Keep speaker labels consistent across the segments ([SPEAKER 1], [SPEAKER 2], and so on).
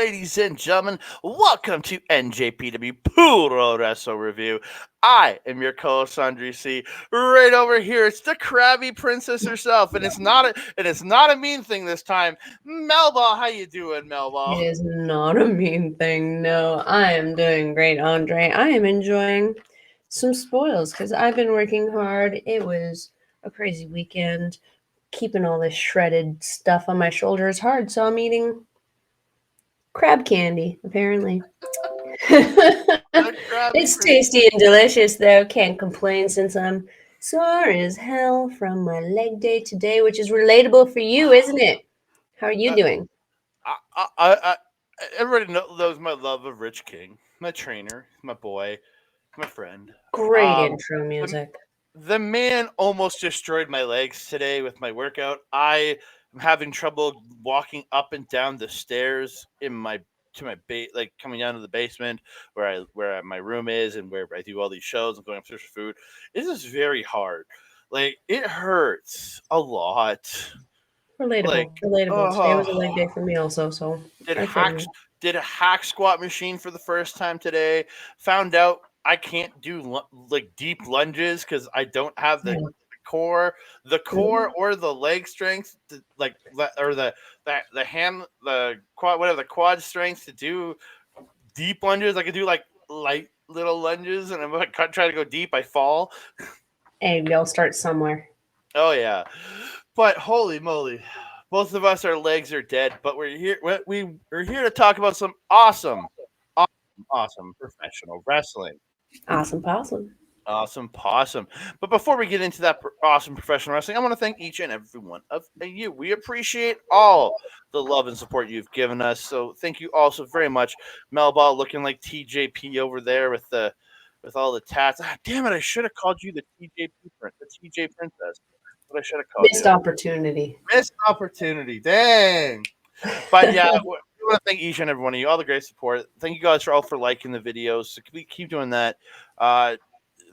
[SPEAKER 1] ladies and gentlemen. Welcome to NJPW Puroresu Review. I am your co-host Andre C. Right over here, it's the Krabby Princess herself, and it's not a mean thing this time. Melball, how you doing, Melball?
[SPEAKER 2] It is not a mean thing. No, I am doing great, Andre. I am enjoying some spoils because I've been working hard. It was a crazy weekend. Keeping all this shredded stuff on my shoulder is hard, so I'm eating crab candy, apparently.
[SPEAKER 1] The Krabby
[SPEAKER 2] It's
[SPEAKER 1] Princess.
[SPEAKER 2] tasty and delicious, though. Can't complain since I'm sore as hell from my leg day today, which is relatable for you, isn't it? How are you
[SPEAKER 1] Uh,
[SPEAKER 2] doing?
[SPEAKER 1] I, everybody knows my love of Rich King, my trainer, my boy, my friend.
[SPEAKER 2] Great
[SPEAKER 1] Um,
[SPEAKER 2] intro
[SPEAKER 1] the,
[SPEAKER 2] music.
[SPEAKER 1] the man almost destroyed my legs today with my workout. I am having trouble walking up and down the stairs to my like coming down to the basement where my room is and where I do all these shows and going upstairs for food. It is very hard. Like it hurts a lot. Like
[SPEAKER 2] Relatable. Relatable. Today was a leg
[SPEAKER 1] oh,
[SPEAKER 2] day for me also, so
[SPEAKER 1] did
[SPEAKER 2] I feel
[SPEAKER 1] hacks
[SPEAKER 2] you.
[SPEAKER 1] did a hack squat machine for the first time today. Found out I can't do like deep lunges because I don't have the
[SPEAKER 2] Yeah.
[SPEAKER 1] core, the core
[SPEAKER 2] Mm.
[SPEAKER 1] or the leg strength, or the hand, the quad, whatever the quad strength to do deep lunges. I could do like light little lunges, and if I try to go deep, I fall.
[SPEAKER 2] Hey, we all start somewhere.
[SPEAKER 1] Oh yeah, but holy moly, both of us our legs are dead. But we're here to talk about some awesome professional wrestling.
[SPEAKER 2] Awesome possum.
[SPEAKER 1] Awesome possum. But before we get into that awesome professional wrestling, I want to thank each and every one of you. We appreciate all the love and support you've given us. So thank you all so very much. Melball looking like TJP over there with all the tats. Ah, damn it! I should have called you the TJ Princess. What I should have called
[SPEAKER 2] Missed
[SPEAKER 1] you.
[SPEAKER 2] opportunity.
[SPEAKER 1] Missed opportunity. Dang. But yeah, we want to thank each and every one of you, all the great support. Thank you guys for all for liking the videos. So keep doing that. Uh,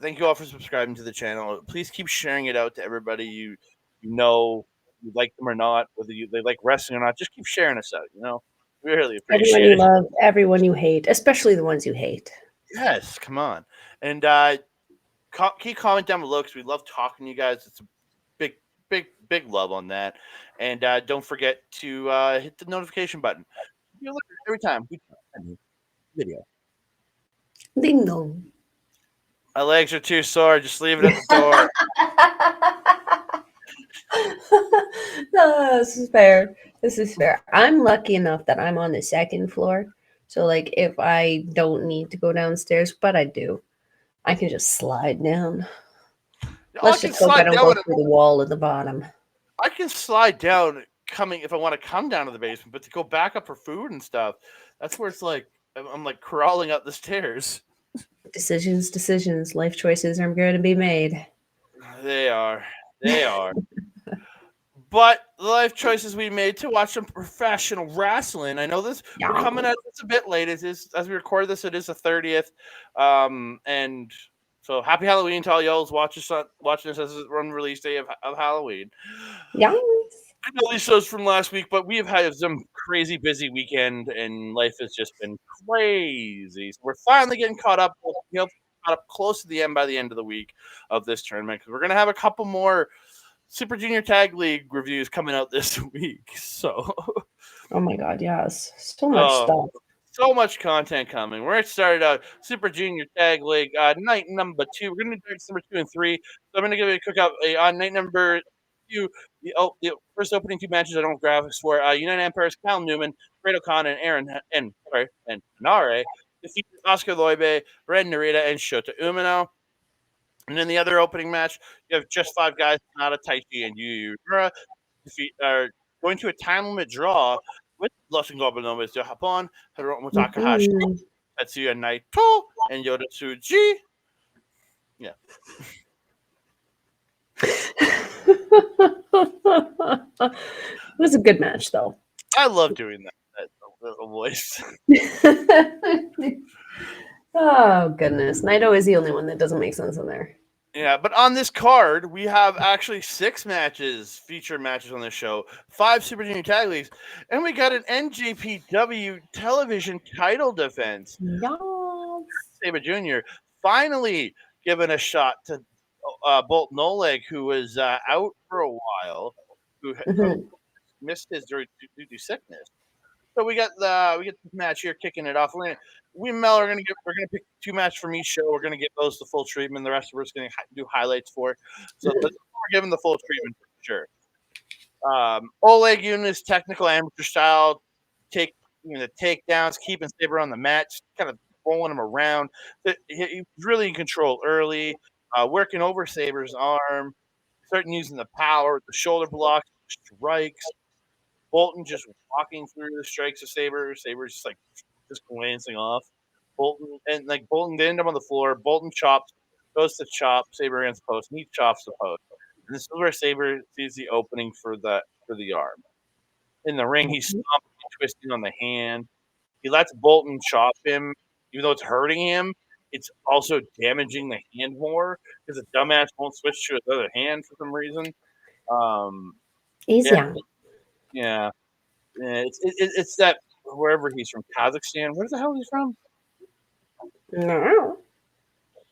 [SPEAKER 1] thank you all for subscribing to the channel. Please keep sharing it out to everybody you know, you like them or not, whether they like wrestling or not. Just keep sharing us out. We really
[SPEAKER 2] Everyone
[SPEAKER 1] appreciate
[SPEAKER 2] you
[SPEAKER 1] it.
[SPEAKER 2] love, everyone you hate, especially the ones you hate.
[SPEAKER 1] Yes, come on, and keep comment down below because we love talking to you guys. It's a big, big love on that, and don't forget to hit the notification button. You look every time we put a new video.
[SPEAKER 2] Ding dong.
[SPEAKER 1] My legs are too sore. Just leave it at the door.
[SPEAKER 2] No, this is fair. This is fair. I'm lucky enough that I'm on the second floor. So, like, if I don't need to go downstairs, but I do, I can just slide down.
[SPEAKER 1] I
[SPEAKER 2] Let's
[SPEAKER 1] can
[SPEAKER 2] just hope I
[SPEAKER 1] slide
[SPEAKER 2] don't
[SPEAKER 1] down.
[SPEAKER 2] go through the wall at the bottom.
[SPEAKER 1] I can slide down coming if I want to come down to the basement, but to go back up for food and stuff, that's where it's like I'm like crawling up the stairs.
[SPEAKER 2] Decisions, decisions. Life choices are going to be made.
[SPEAKER 1] They are. They are. But the life choices we made to watch some professional wrestling. I know this. We're
[SPEAKER 2] Yeah.
[SPEAKER 1] coming at this a bit late. It is as we record this. It is the 30th, and so happy Halloween to all y'all watching this as it's run release day of Halloween.
[SPEAKER 2] Yeah.
[SPEAKER 1] I know these shows from last week, but we have had some crazy busy weekend, and life has just been crazy. So we're finally getting caught up. Caught up close to the end by the end of the week of this tournament because we're gonna have a couple more Super Junior Tag League reviews coming out this week. So,
[SPEAKER 2] Oh my God, yes. So much
[SPEAKER 1] oh,
[SPEAKER 2] stuff.
[SPEAKER 1] so much content coming. We're going to start out Super Junior Tag League night number 2. We're going to do number 2 and 3. So I'm going to give you a quick up on night number 2. The first opening 2 matches I don't graphics for United Empire's Cal Newman, Great O'Connor, and and Nare defeated Oscar Loibe, Ren Narita, and Shota Umino. And in the other opening match, you have just 5 guys, Nada Taichi and Yu Uemura, are going to a time limit draw with Los Ingobernables de Japón, Hiromu Takahashi,
[SPEAKER 2] Mhm.
[SPEAKER 1] Tetsuya Naito, and Yoda Tsuji. Yeah,
[SPEAKER 2] It was a good match, though.
[SPEAKER 1] I love doing that little voice.
[SPEAKER 2] Oh, goodness. Naito is the only one that doesn't make sense in there.
[SPEAKER 1] Yeah, but on this card, we have actually 6 featured matches on this show, 5 Super Junior Tag Leagues, and we got an NJPW television title defense.
[SPEAKER 2] Yes.
[SPEAKER 1] Sabre Jr. finally given a shot to Bolton Oleg, who was out for a while, who
[SPEAKER 2] Mhm.
[SPEAKER 1] missed his due to sickness. So we get this match here kicking it off. We and Mel we're gonna pick 2 matches from each show. We're gonna give those the full treatment. The rest of us gonna do highlights for. So we're giving the full treatment for sure. Oleg using his technical amateur style, take the takedowns, keeping Saber on the mat, just kind of rolling him around. He was really in control early, working over Saber's arm, starting using the power, the shoulder blocks, strikes. Bolton just walking through the strikes of Saber. Saber's just glancing off. Bolton they end up on the floor. Bolton chops, goes to chop. Saber against post, and he chops the post. And this is where Saber sees the opening for the arm. In the ring, he's stomping and twisting on the hand. He lets Bolton chop him, even though it's hurting him. It's also damaging the hand more because the dumbass won't switch to his other hand for some reason. Um, yeah,
[SPEAKER 2] Easier.
[SPEAKER 1] yeah. Yeah, it's that wherever he's from, Kazakhstan. Where the hell he's from?
[SPEAKER 2] No.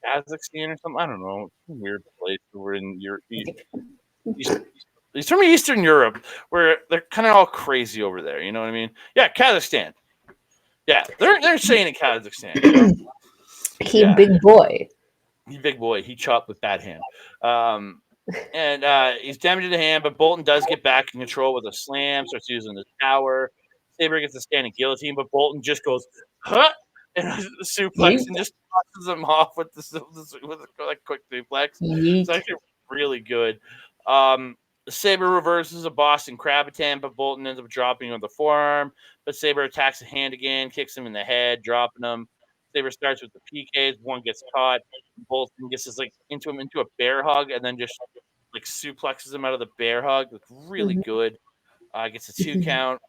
[SPEAKER 1] Kazakhstan or something? I don't know. It's a weird place over in Europe. He's from Eastern Europe, where they're kind of all crazy over there. You know what I mean? Yeah, Kazakhstan. Yeah, they're saying it Kazakhstan. You know?
[SPEAKER 2] He
[SPEAKER 1] Yeah,
[SPEAKER 2] big boy.
[SPEAKER 1] he big boy. He chopped with bad hand. Um, and he's damaging the hand, but Bolton does get back in control with a slam. Starts using the power. Saber gets a standing guillotine, but Bolton just goes, huh? And the suplex
[SPEAKER 2] Yeet.
[SPEAKER 1] and just tosses him off with a quick suplex. It's
[SPEAKER 2] Yeet.
[SPEAKER 1] actually really good. Um, Saber reverses a Boston Crab attempt, but Bolton ends up dropping him with the forearm. But Saber attacks the hand again, kicks him in the head, dropping him. Saber starts with the PKs. One gets caught. Bolton gets into a bear hug, and then just suplexes him out of the bear hug. It's really
[SPEAKER 2] Mhm.
[SPEAKER 1] good. Gets a 2 count.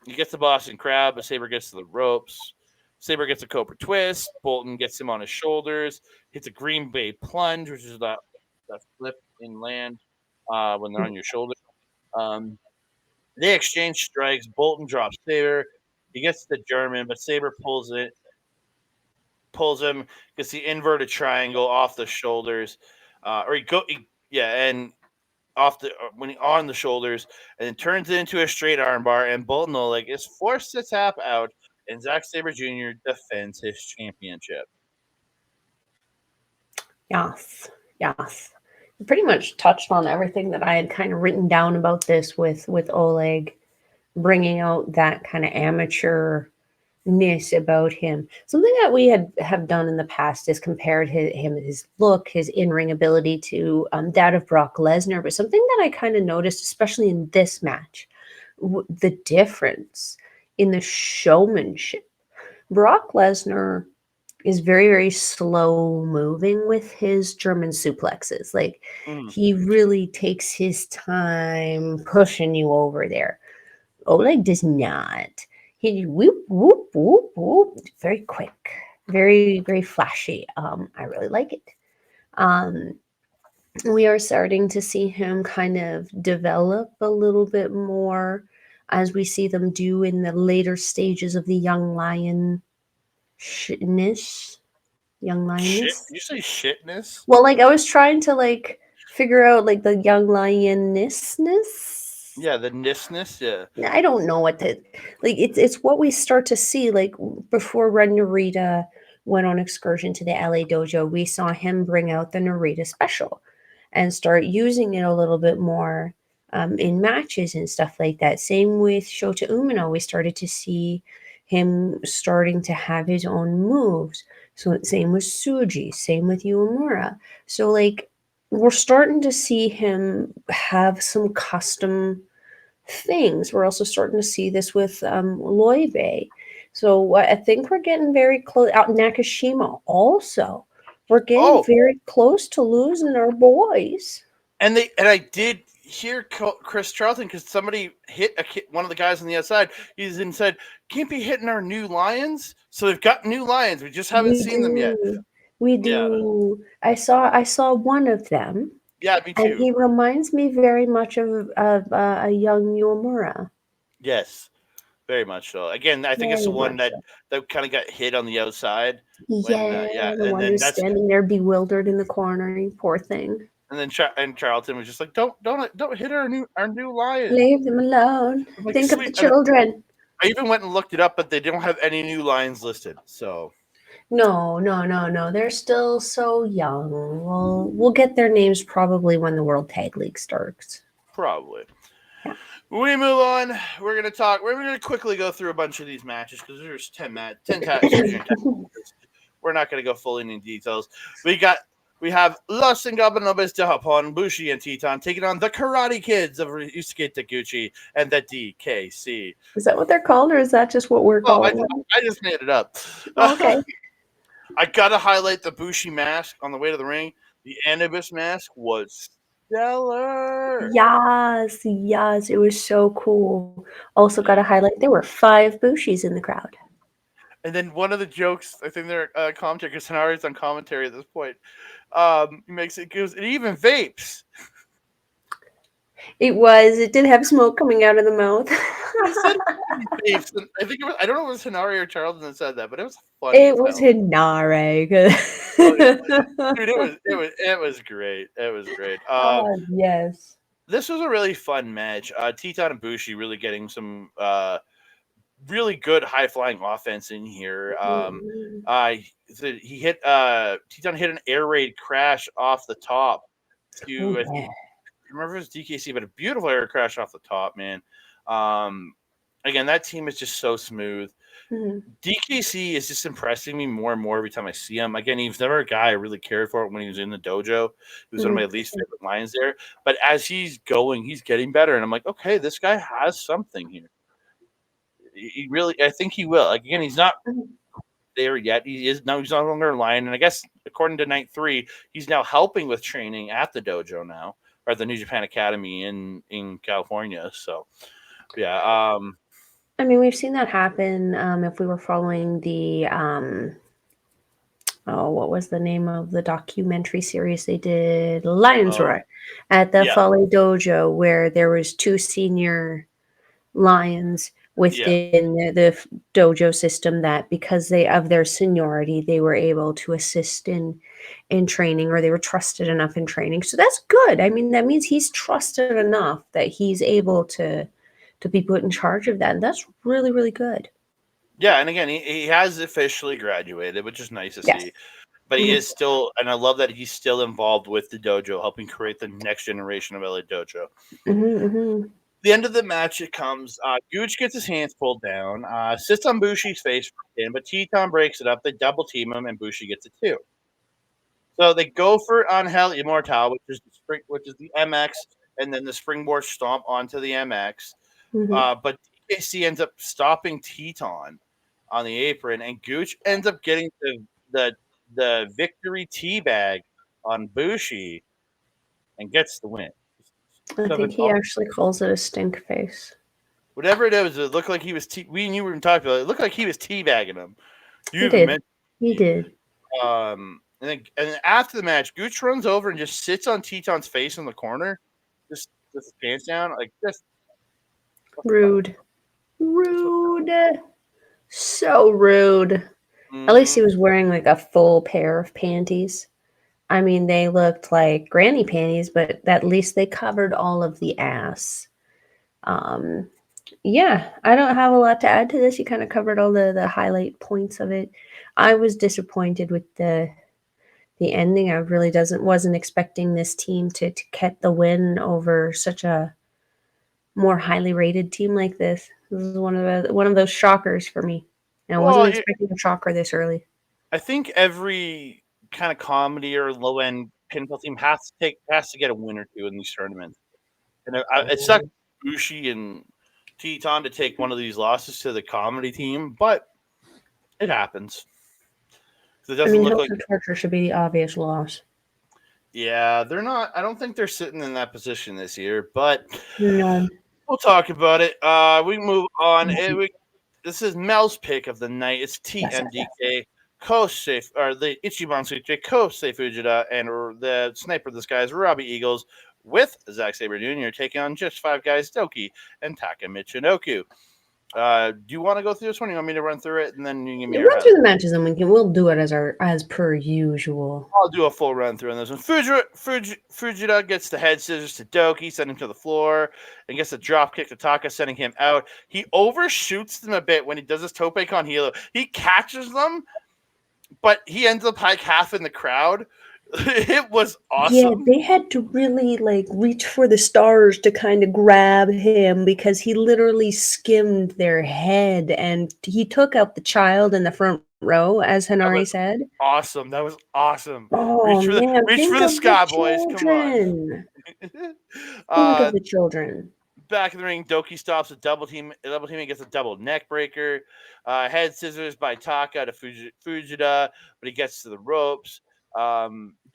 [SPEAKER 1] He gets the Boston Crab, but Saber gets to the ropes. Saber gets a Cobra Twist. Bolton gets him on his shoulders. Hits a Green Bay Plunge, which is that flip in land when they're on your shoulder. Um, they exchange strikes. Bolton drops Saber. He gets the German, but Saber pulls him, gets the inverted triangle off the shoulders, and off the when he on the shoulders, and then turns it into a straight armbar. And Bolton Oleg is forced to tap out, and Zack Sabre Jr. defends his championship.
[SPEAKER 2] Yes. Yes. You pretty much touched on everything that I had kind of written down about this with Oleg, bringing out that kind of amateurness about him. Something that we have done in the past is compared his look, his in ring ability to that of Brock Lesnar. But something that I kind of noticed, especially in this match, the difference in the showmanship. Brock Lesnar is very, very slow moving with his German suplexes. Like,
[SPEAKER 1] Mm.
[SPEAKER 2] he really takes his time pushing you over there. Oleg does not. He whoop whoop whoop whoop, very quick, very, very flashy. I really like it. Um, we are starting to see him kind of develop a little bit more as we see them do in the later stages of the young lion shitness. Young
[SPEAKER 1] Shit,
[SPEAKER 2] lioness.
[SPEAKER 1] you say shitness?
[SPEAKER 2] Well, like I was trying to like figure out like the young lionessness.
[SPEAKER 1] Yeah, the nissness. Yeah.
[SPEAKER 2] I don't know what to like. It's what we start to see like before Red Narita went on excursion to the LA dojo. We saw him bring out the Narita special and start using it a little bit more in matches and stuff like that. Same with Shota Umino. We started to see him starting to have his own moves. So same with Suji, same with Uemura. So like we're starting to see him have some custom things. We're also starting to see this with Loibe. So I think we're getting very close. Out Nakashima also. We're getting
[SPEAKER 1] Oh,
[SPEAKER 2] very close to losing our boys.
[SPEAKER 1] and I did hear Chris Charlton because somebody hit one of the guys on the outside. He's said, "Can't be hitting our new lions." So they've got new lions. We just haven't
[SPEAKER 2] We
[SPEAKER 1] seen them yet.
[SPEAKER 2] do. We
[SPEAKER 1] Yeah,
[SPEAKER 2] do. I saw one of them,
[SPEAKER 1] yeah, me
[SPEAKER 2] and
[SPEAKER 1] too.
[SPEAKER 2] he reminds me very much of a young Yomura.
[SPEAKER 1] Yes, very much so. Again, I think it's the
[SPEAKER 2] Very
[SPEAKER 1] one
[SPEAKER 2] much
[SPEAKER 1] that
[SPEAKER 2] so.
[SPEAKER 1] kind of got hit on the outside when
[SPEAKER 2] Yeah,
[SPEAKER 1] yeah,
[SPEAKER 2] the
[SPEAKER 1] and
[SPEAKER 2] one
[SPEAKER 1] then
[SPEAKER 2] who's
[SPEAKER 1] that's
[SPEAKER 2] standing there bewildered in the corner. You poor thing.
[SPEAKER 1] and then Charlton was just like, don't hit our new lion.
[SPEAKER 2] Leave them alone.
[SPEAKER 1] I'm like,
[SPEAKER 2] Think of the
[SPEAKER 1] sweet. And
[SPEAKER 2] children.
[SPEAKER 1] I even went and looked it up, but they don't have any new lions listed. So
[SPEAKER 2] No, no, no, no. They're still so young. We'll get their names probably when the World Tag League starts.
[SPEAKER 1] probably.
[SPEAKER 2] Yeah.
[SPEAKER 1] When we move on, we're gonna talk. We're gonna quickly go through a bunch of these matches because there's 10 Super Junior tag matches. We're not gonna go fully into details. We got we have Los Ingobernables de Japón, Bushi and Teton taking on the Karate Kids of Ryusuke Taguchi and the DKC.
[SPEAKER 2] Is that what they're called, or is that just what we're
[SPEAKER 1] Oh,
[SPEAKER 2] calling them?
[SPEAKER 1] I just made it up.
[SPEAKER 2] Okay.
[SPEAKER 1] I gotta highlight the Bushi mask on the way to the ring. The Anubis mask was stellar.
[SPEAKER 2] Yes, yes, it was so cool. Also, got to highlight there were 5 Bushis in the crowd.
[SPEAKER 1] And then one of the jokes, I think they're commentary because Hanari's on commentary at this point. He makes it goes. It even vapes.
[SPEAKER 2] It did have smoke coming out of the mouth.
[SPEAKER 1] He said it vapes. And I think it was. I don't know if it was Hanari or Charlton that said that, but it was funny
[SPEAKER 2] It
[SPEAKER 1] as
[SPEAKER 2] was
[SPEAKER 1] hell.
[SPEAKER 2] Hinare.
[SPEAKER 1] Oh yeah, dude, it was great. It was great.
[SPEAKER 2] Oh, yes.
[SPEAKER 1] This was a really fun match. Teton and Bushi really getting some really good high flying offense in here.
[SPEAKER 2] Mhm.
[SPEAKER 1] Uh, he hit Teton hit an air raid crash off the top
[SPEAKER 2] Oh,
[SPEAKER 1] to I
[SPEAKER 2] yeah.
[SPEAKER 1] remember it was DKC, but a beautiful air crash off the top, man. Um, again, that team is just so smooth.
[SPEAKER 2] Mhm.
[SPEAKER 1] DKC is just impressing me more and more every time I see him. Again, he was never a guy I really cared for when he was in the dojo. He was one of my
[SPEAKER 2] Mhm.
[SPEAKER 1] least favorite lines there. But as he's going, he's getting better, and I'm like, okay, this guy has something here. He really, I think he will. Like again, he's not
[SPEAKER 2] Mhm.
[SPEAKER 1] there yet. He is now. He's no longer a lion, and I guess according to Night 3, he's now helping with training at the dojo now, or at the New Japan Academy in California. So yeah,
[SPEAKER 2] I mean, we've seen that happen. If we were following the oh, what was the name of the documentary series they did? Lions
[SPEAKER 1] oh
[SPEAKER 2] Roar at the
[SPEAKER 1] yeah,
[SPEAKER 2] Folly Dojo, where there was 2 senior lions
[SPEAKER 1] yeah,
[SPEAKER 2] within the dojo system that because they of their seniority they were able to assist in training, or they were trusted enough in training. So that's good. I mean, that means he's trusted enough that he's able to be put in charge of that. And that's really, really good.
[SPEAKER 1] yeah. And again, he has officially graduated, which is nice to
[SPEAKER 2] Yes.
[SPEAKER 1] see. But he
[SPEAKER 2] Hmm.
[SPEAKER 1] is still, and I love that he's still involved with the dojo, helping create the next generation of LA dojo.
[SPEAKER 2] Hmm. Hmm.
[SPEAKER 1] The end of the match, it comes. Gooch gets his hands pulled down, sits on Bushi's face for a pin, but Teton breaks it up. They double team him, and Bushi gets it too. So they go for Angel Immortal, which is the MX, and then the springboard stomp onto the MX.
[SPEAKER 2] Hmm.
[SPEAKER 1] But DKC ends up stopping Teton on the apron, and Gooch ends up getting the the victory teabag on Bushi and gets the win.
[SPEAKER 2] I think he actually calls it a stink face.
[SPEAKER 1] Whatever it is, it looked like he was. We knew we were talking about it. It looked like he was teabagging him. You
[SPEAKER 2] He
[SPEAKER 1] even
[SPEAKER 2] did.
[SPEAKER 1] mentioned.
[SPEAKER 2] He did.
[SPEAKER 1] And then after the match, Gooch runs over and just sits on Teton's face in the corner, just with his pants down, like just what the fuck.
[SPEAKER 2] Rude. Rude. So rude. At least
[SPEAKER 1] Mm-hmm.
[SPEAKER 2] he was wearing like a full pair of panties. I mean, they looked like granny panties, but at least they covered all of the ass. Um, yeah, I don't have a lot to add to this. You kind of covered all the highlight points of it. I was disappointed with the ending. I really doesn't wasn't expecting this team to get the win over such a more highly rated team like this. This is one of those shockers for me. And I wasn't
[SPEAKER 1] Well,
[SPEAKER 2] expecting a shocker this early.
[SPEAKER 1] I think every kind of comedy or low end pinball team has to get a win or two in these tournaments. And it sucks Bushi and Teton to take one of these losses to the comedy team, but it happens. It
[SPEAKER 2] I
[SPEAKER 1] doesn't
[SPEAKER 2] mean,
[SPEAKER 1] look
[SPEAKER 2] Hope
[SPEAKER 1] like
[SPEAKER 2] and Torture should be the obvious loss.
[SPEAKER 1] yeah, they're not. I don't think they're sitting in that position this year, but
[SPEAKER 2] No.
[SPEAKER 1] we'll talk about it. We move on. This is Mel's pick of the night. It's
[SPEAKER 2] Yes, yes, yes.
[SPEAKER 1] TMDK Kosei, or the Ichiban Suiche Kosei Fujita, and the sniper of this guy is Robbie Eagles with Zack Sabre Jr. taking on just five guys, Doki and Taka Michinoku. Do you want to go through this one? You want me to run through it, and then you can give me
[SPEAKER 2] You
[SPEAKER 1] your
[SPEAKER 2] run through
[SPEAKER 1] highlight?
[SPEAKER 2] the matches and we'll do it as per usual.
[SPEAKER 1] I'll do a full run through on this one. Fujita gets the head scissors to Doki, sending him to the floor, and gets a drop kick to Taka, sending him out. He overshoots them a bit when he does his tope con hilo. He catches them, but he ends up like half in the crowd. It was
[SPEAKER 2] Yeah,
[SPEAKER 1] awesome.
[SPEAKER 2] they had to really like reach for the stars to kind of grab him because he literally skimmed their head and he took out the child in the front row, as
[SPEAKER 1] That
[SPEAKER 2] Hanari
[SPEAKER 1] was
[SPEAKER 2] said.
[SPEAKER 1] awesome. That was awesome.
[SPEAKER 2] Oh man,
[SPEAKER 1] Reach for
[SPEAKER 2] think
[SPEAKER 1] the
[SPEAKER 2] of the
[SPEAKER 1] sky, boys. Come on.
[SPEAKER 2] children. Think of
[SPEAKER 1] uh,
[SPEAKER 2] the children.
[SPEAKER 1] Back in the ring, Doki stops a double team. A double team gets a double neck breaker. Head scissors by Taka to Fujita, but he gets to the ropes.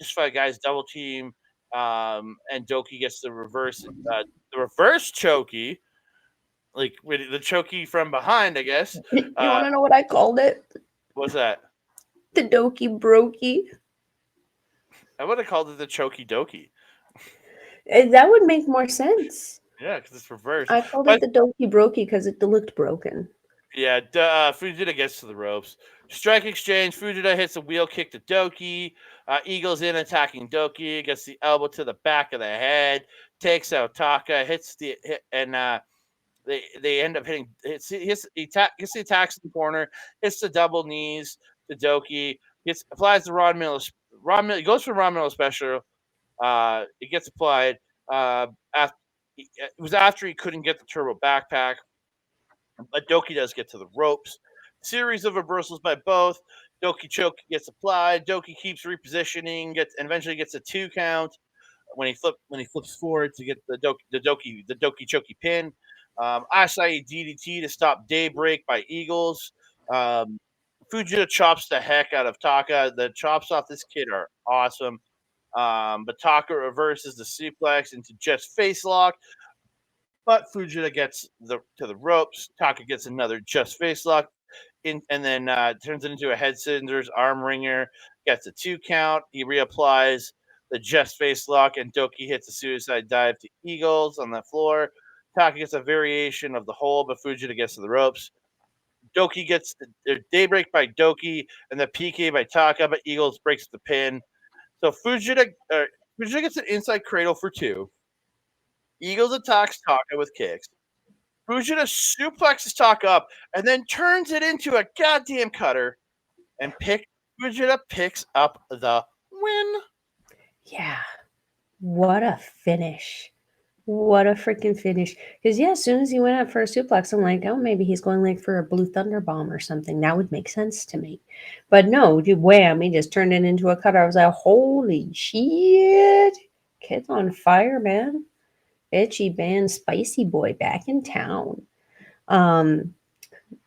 [SPEAKER 1] Just five guys double team, and Doki gets the reverse chokey, like with the chokey from behind, I guess.
[SPEAKER 2] You
[SPEAKER 1] Uh,
[SPEAKER 2] want to know what I called it?
[SPEAKER 1] what's that?
[SPEAKER 2] The Doki Brokey.
[SPEAKER 1] I would have called it the chokey doki.
[SPEAKER 2] That would make more sense.
[SPEAKER 1] Yeah, because it's reversed.
[SPEAKER 2] I called it
[SPEAKER 1] But
[SPEAKER 2] the Doki Brokey because it looked broken.
[SPEAKER 1] yeah, Fujita gets to the ropes. Strike exchange. Fujita hits a wheel kick to Doki. Eagles in attacking Doki. Gets the elbow to the back of the head. Takes out Taka. Hits the hit, and they end up hitting. Gets the attacks in the corner. Hits the double knees to Doki. Applies the Ron Miller. He goes for Ron Miller special. It gets applied. After, it was after he couldn't get the turbo backpack. But Doki does get to the ropes. Series of reversals by both. Doki choke gets applied. Doki keeps repositioning, and eventually gets a 2 count when he flips forward to get the Doki Choki pin. Asai DDT to stop Daybreak by Eagles. Um, Fujita chops the heck out of Taka. The chops off this kid are awesome. But Taka reverses the suplex into just face lock. But Fujita gets to the ropes. Taka gets another just face lock, and then turns it into a head scissors arm ringer. Gets a 2 count. He reapplies the just face lock, and Doki hits a suicide dive to Eagles on the floor. Taka gets a variation of the hold, but Fujita gets to the ropes. Doki gets the daybreak by Doki and the PK by Taka, but Eagles breaks the pin. So Fujita gets an inside cradle for two. Eagles attacks Taka with kicks. Fujita suplexes Taka up and then turns it into a goddamn cutter, and Fujita picks up the win.
[SPEAKER 2] Yeah. What a finish. What a freaking finish. Because, yeah, as soon as he went up for a suplex, I'm like, oh, maybe he's going like for a Blue Thunder Bomb or something. That would make sense to me. But no, dude, wham, he just turned it into a cutter. I was like, holy shit. Kid's on fire, man. Itchy band, spicy boy back in town. Um,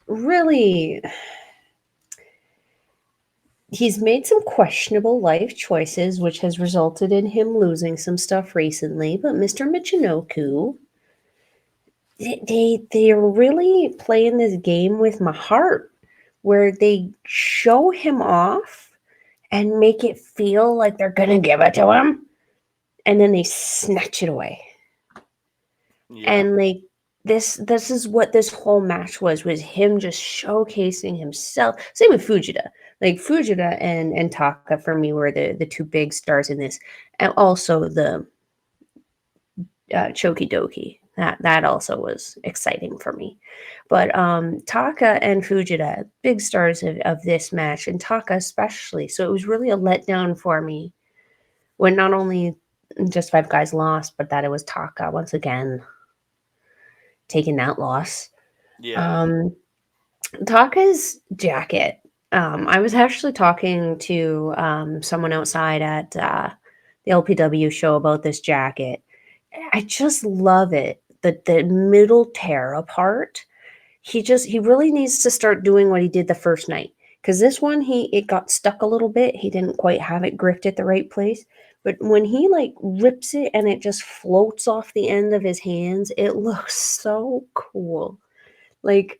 [SPEAKER 2] really, he's made some questionable life choices, which has resulted in him losing some stuff recently. But Mr. Michinoku, they're really playing this game with my heart, where they show him off and make it feel like they're gonna give it to him, and then they snatch it away.
[SPEAKER 1] Yeah.
[SPEAKER 2] And like this is what this whole match was him just showcasing himself. Same with Fujita. Like Fujita and Taka for me were the two big stars in this, and also the Choki Doki. That also was exciting for me. But Taka and Fujita, big stars of this match, and Taka especially. So it was really a letdown for me when not only just five guys lost, but that it was Taka once again taking that loss.
[SPEAKER 1] Yeah.
[SPEAKER 2] Taka's jacket. I was actually talking to someone outside at the LPW show about this jacket. I just love it. The middle tear apart. He really needs to start doing what he did the first night. Because this one it got stuck a little bit. He didn't quite have it gripped at the right place. But when he like rips it and it just floats off the end of his hands, it looks so cool. Like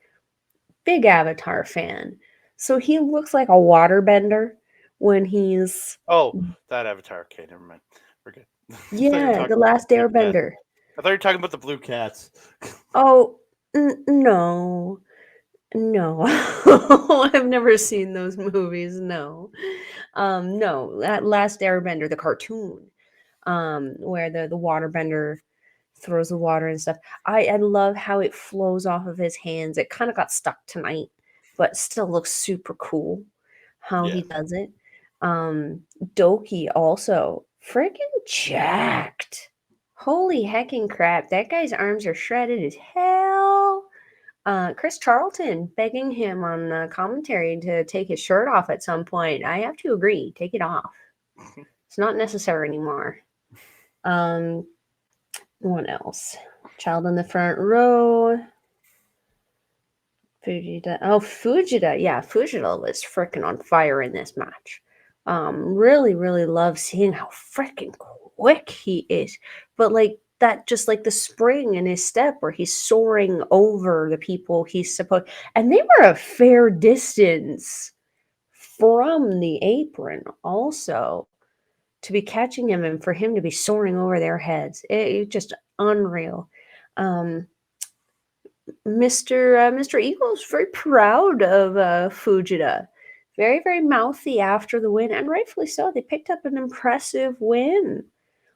[SPEAKER 2] big Avatar fan. So he looks like a waterbender when he's
[SPEAKER 1] Oh, that Avatar. Okay, never mind. We're good. I thought you were
[SPEAKER 2] yeah,
[SPEAKER 1] talking
[SPEAKER 2] the
[SPEAKER 1] about
[SPEAKER 2] last
[SPEAKER 1] the blue cats.
[SPEAKER 2] Airbender.
[SPEAKER 1] I thought you were talking about the blue cats.
[SPEAKER 2] Oh, no. No. I've never seen those movies, no. No, that Last Airbender, the cartoon, where the waterbender throws the water and stuff. I love how it flows off of his hands. It kinda got stuck tonight, but still looks super cool how
[SPEAKER 1] Yeah.
[SPEAKER 2] he does it. Doki also freaking jacked. Holy hecking crap, that guy's arms are shredded as hell. Chris Charlton begging him on commentary to take his shirt off at some point. I have to agree, take it off. It's not necessary anymore. Um, what else? Child in the front row. Fujita. Oh, Fujita. Yeah, Fujita was freaking on fire in this match. Really, really love seeing how freaking quick he is. But like that, just like the spring in his step where he's soaring over the people he's supposed, and they were a fair distance from the apron also to be catching him and for him to be soaring over their heads. It just unreal. Um, Mr. Eagle's very proud of Fujita. Very, very mouthy after the win, and rightfully so. They picked up an impressive win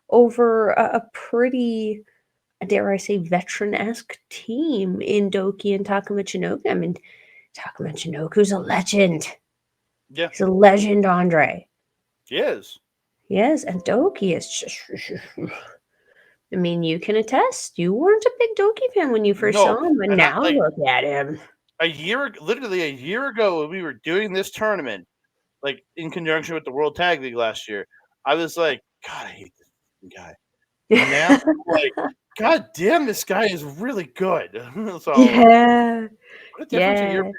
[SPEAKER 2] over a pretty, dare I say, veteran-esque team in Doki and Takuma Chinoku. I mean, Takuma Chinoku's a legend.
[SPEAKER 1] Yeah,
[SPEAKER 2] He's a legend, Andre.
[SPEAKER 1] he is.
[SPEAKER 2] Yes, and Doki is just. I mean, you can attest. You weren't a big Doki fan when you first
[SPEAKER 1] No,
[SPEAKER 2] saw him, but
[SPEAKER 1] and I
[SPEAKER 2] now
[SPEAKER 1] like
[SPEAKER 2] look at him.
[SPEAKER 1] literally a year ago when we were doing this tournament, like in conjunction with the World Tag League last year, I was like, God, I hate this guy. And now I'm like, God damn, this guy is really good. So
[SPEAKER 2] Yeah,
[SPEAKER 1] what a difference a year
[SPEAKER 2] yeah.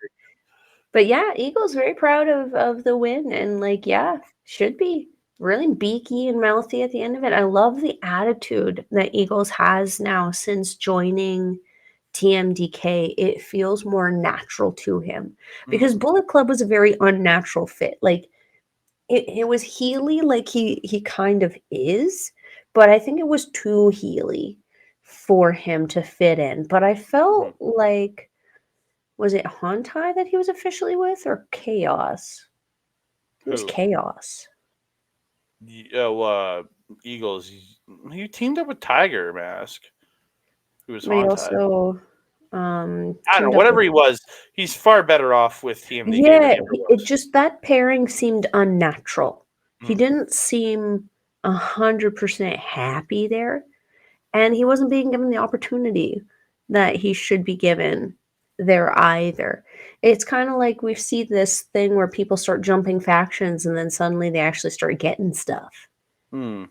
[SPEAKER 2] But yeah, Eagles very proud of the win and like yeah, should be really beaky and mouthy at the end of it. I love the attitude that Eagles has now since joining TMDK. It feels more natural to him because
[SPEAKER 1] Mm,
[SPEAKER 2] Bullet Club was a very unnatural fit. Like it was Healy like he kind of is, but I think it was too Healy for him to fit in. But I
[SPEAKER 1] mhm.
[SPEAKER 2] felt like was it Hontai that he was officially with or Chaos? It was
[SPEAKER 1] Who?
[SPEAKER 2] Chaos.
[SPEAKER 1] Oh, Eagles. He teamed up with Tiger Mask, who was
[SPEAKER 2] But he
[SPEAKER 1] Hontai.
[SPEAKER 2] also
[SPEAKER 1] I don't
[SPEAKER 2] teamed
[SPEAKER 1] know.
[SPEAKER 2] up with
[SPEAKER 1] Whatever he was, he's far better off with TMDK than
[SPEAKER 2] yeah,
[SPEAKER 1] he ever
[SPEAKER 2] it
[SPEAKER 1] was.
[SPEAKER 2] just that pairing seemed unnatural. He
[SPEAKER 1] Mm,
[SPEAKER 2] didn't seem 100% happy there, and he wasn't being given the opportunity that he should be given there either. It's kind of like we see this thing where people start jumping factions and then suddenly they actually start getting stuff.
[SPEAKER 1] mm,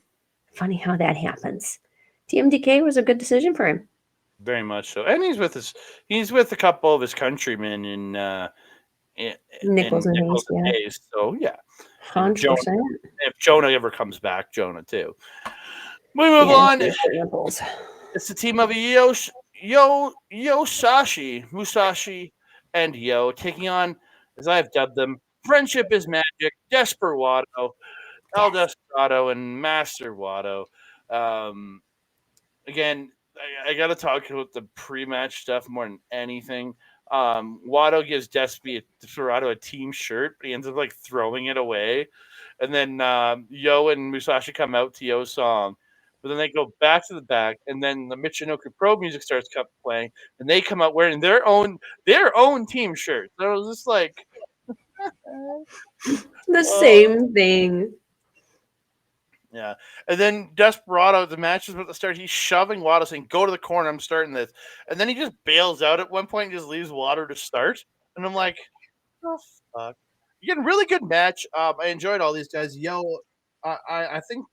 [SPEAKER 2] Funny how that happens. TMDK was a good decision for him.
[SPEAKER 1] very much so. And he's with a couple of his countrymen in,
[SPEAKER 2] Nichols
[SPEAKER 1] in
[SPEAKER 2] and
[SPEAKER 1] Nichols
[SPEAKER 2] Hayes,
[SPEAKER 1] and
[SPEAKER 2] yeah,
[SPEAKER 1] Hayes. So yeah, and
[SPEAKER 2] 100%.
[SPEAKER 1] If Jonah ever comes back, Jonah too. We move
[SPEAKER 2] Yeah,
[SPEAKER 1] on.
[SPEAKER 2] for sure, Nichols.
[SPEAKER 1] It's the team of Musashi, and Yo taking on, as I've dubbed them, Friendship is Magic, Desperado, El
[SPEAKER 2] Yes.
[SPEAKER 1] Desperado, and Master Wado. Um, Again, I got to talk about the pre-match stuff more than anything. Wado gives Desperado a team shirt, but he ends up like throwing it away. And then Yo and Musashi come out to Yo's song, but then they go back to the back, and then the Michinoku Pro music starts playing, and they come out wearing their own team shirts. So it was just like,
[SPEAKER 2] The
[SPEAKER 1] oh.
[SPEAKER 2] same thing.
[SPEAKER 1] Yeah. And then Desperado, the match is about to start. He's shoving Water, saying, Go to the corner, I'm starting this. And then he just bails out at one point and just leaves Water to start. And I'm like, oh, fuck. Again, really good match. I enjoyed all these guys. Yo, I think,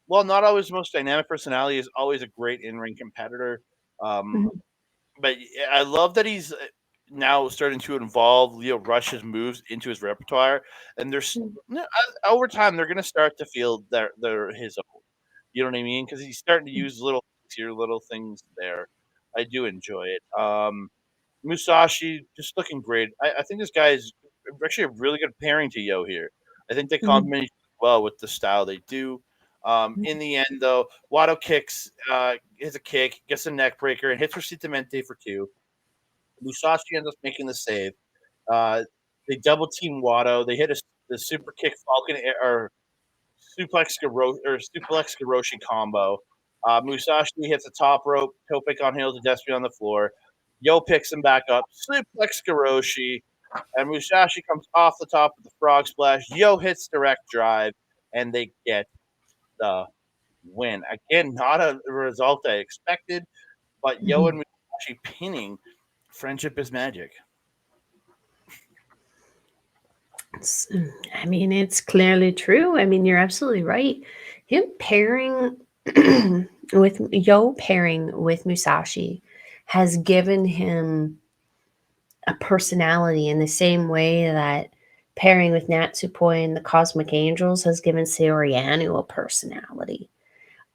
[SPEAKER 1] well, not always the most dynamic personality, is always a great in ring competitor. Um,
[SPEAKER 2] Mhm.
[SPEAKER 1] but I love that he's now starting to involve Leo Rush's moves into his repertoire. And there's over time, they're going to start to feel they're his own. You know what I mean? Because he's starting to use little things here, little things there. I do enjoy it. Musashi just looking great. I think this guy is actually a really good pairing to Yo here. I think they
[SPEAKER 2] Mhm.
[SPEAKER 1] complement each other well with the style they do. In the end, though, Watto hits a kick, gets a neck breaker, and hits Rositamente for two. Musashi ends up making the save. Uh, they double team Watto. They hit the super kick Falcon or suplex Garoshi combo. Musashi hits a top rope, toe pick on heels to Despy on the floor. Yo picks him back up, suplex Garoshi, and Musashi comes off the top of the frog splash. Yo hits direct drive, and they get the win. Again, not a result I expected, but Yo and
[SPEAKER 2] Mhm.
[SPEAKER 1] Musashi pinning. Friendship is magic.
[SPEAKER 2] I mean, it's clearly true. I mean, you're absolutely right. Him pairing with Yo pairing with Musashi has given him a personality in the same way that pairing with Natsupoi and the Cosmic Angels has given Soriano a personality.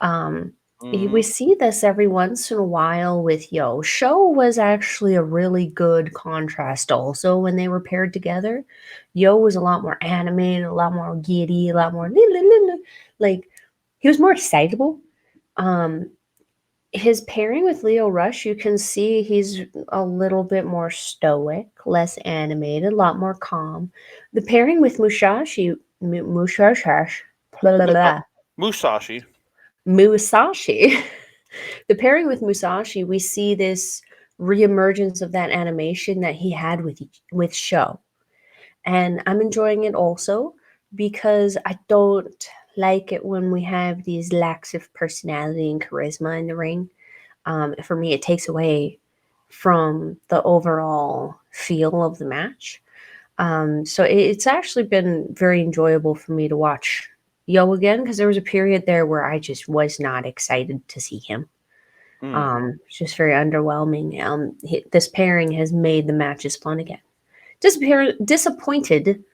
[SPEAKER 2] Um, we
[SPEAKER 1] Mm-hmm.
[SPEAKER 2] see this every once in a while with Yo. Show was actually a really good contrast also when they were paired together. Yo was a lot more animated, a lot more giddy, a lot more like he was more excitable. Um, his pairing with Leo Rush, you can see he's a little bit more stoic, less animated, a lot more calm. The pairing with Musashi, blah, blah, blah,
[SPEAKER 1] Musashi.
[SPEAKER 2] Musashi. The pairing with Musashi, we see this reemergence of that animation that he had with Show, and I'm enjoying it also because I don't like it when we have these lacks of personality and charisma in the ring. For me, it takes away from the overall feel of the match. So it's actually been very enjoyable for me to watch Yo again because there was a period there where I just was not excited to see him.
[SPEAKER 1] Mm.
[SPEAKER 2] It's just very underwhelming. This pairing has made the matches fun again. Disappointed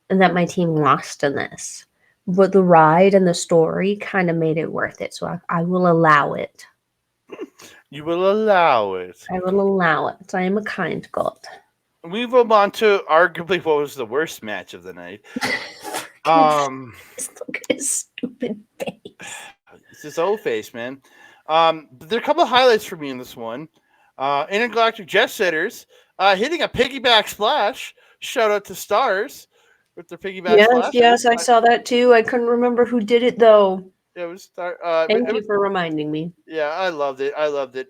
[SPEAKER 2] that my team lost in this, but the ride and the story kind of made it worth it. So I will allow it.
[SPEAKER 1] You will allow it.
[SPEAKER 2] I will allow it. I am a kind god.
[SPEAKER 1] We move on to arguably what was the worst match of the night. Um,
[SPEAKER 2] Look at his stupid face.
[SPEAKER 1] it's his old face, man. But there are a couple of highlights for me in this one. Intergalactic Jet Setters hitting a piggyback splash. Shout out to Stars with their piggyback
[SPEAKER 2] Yes,
[SPEAKER 1] splashes.
[SPEAKER 2] yes, I saw that too. I couldn't remember who did it though.
[SPEAKER 1] It was Star.
[SPEAKER 2] Thank you for reminding me.
[SPEAKER 1] Yeah, I loved it. I loved it.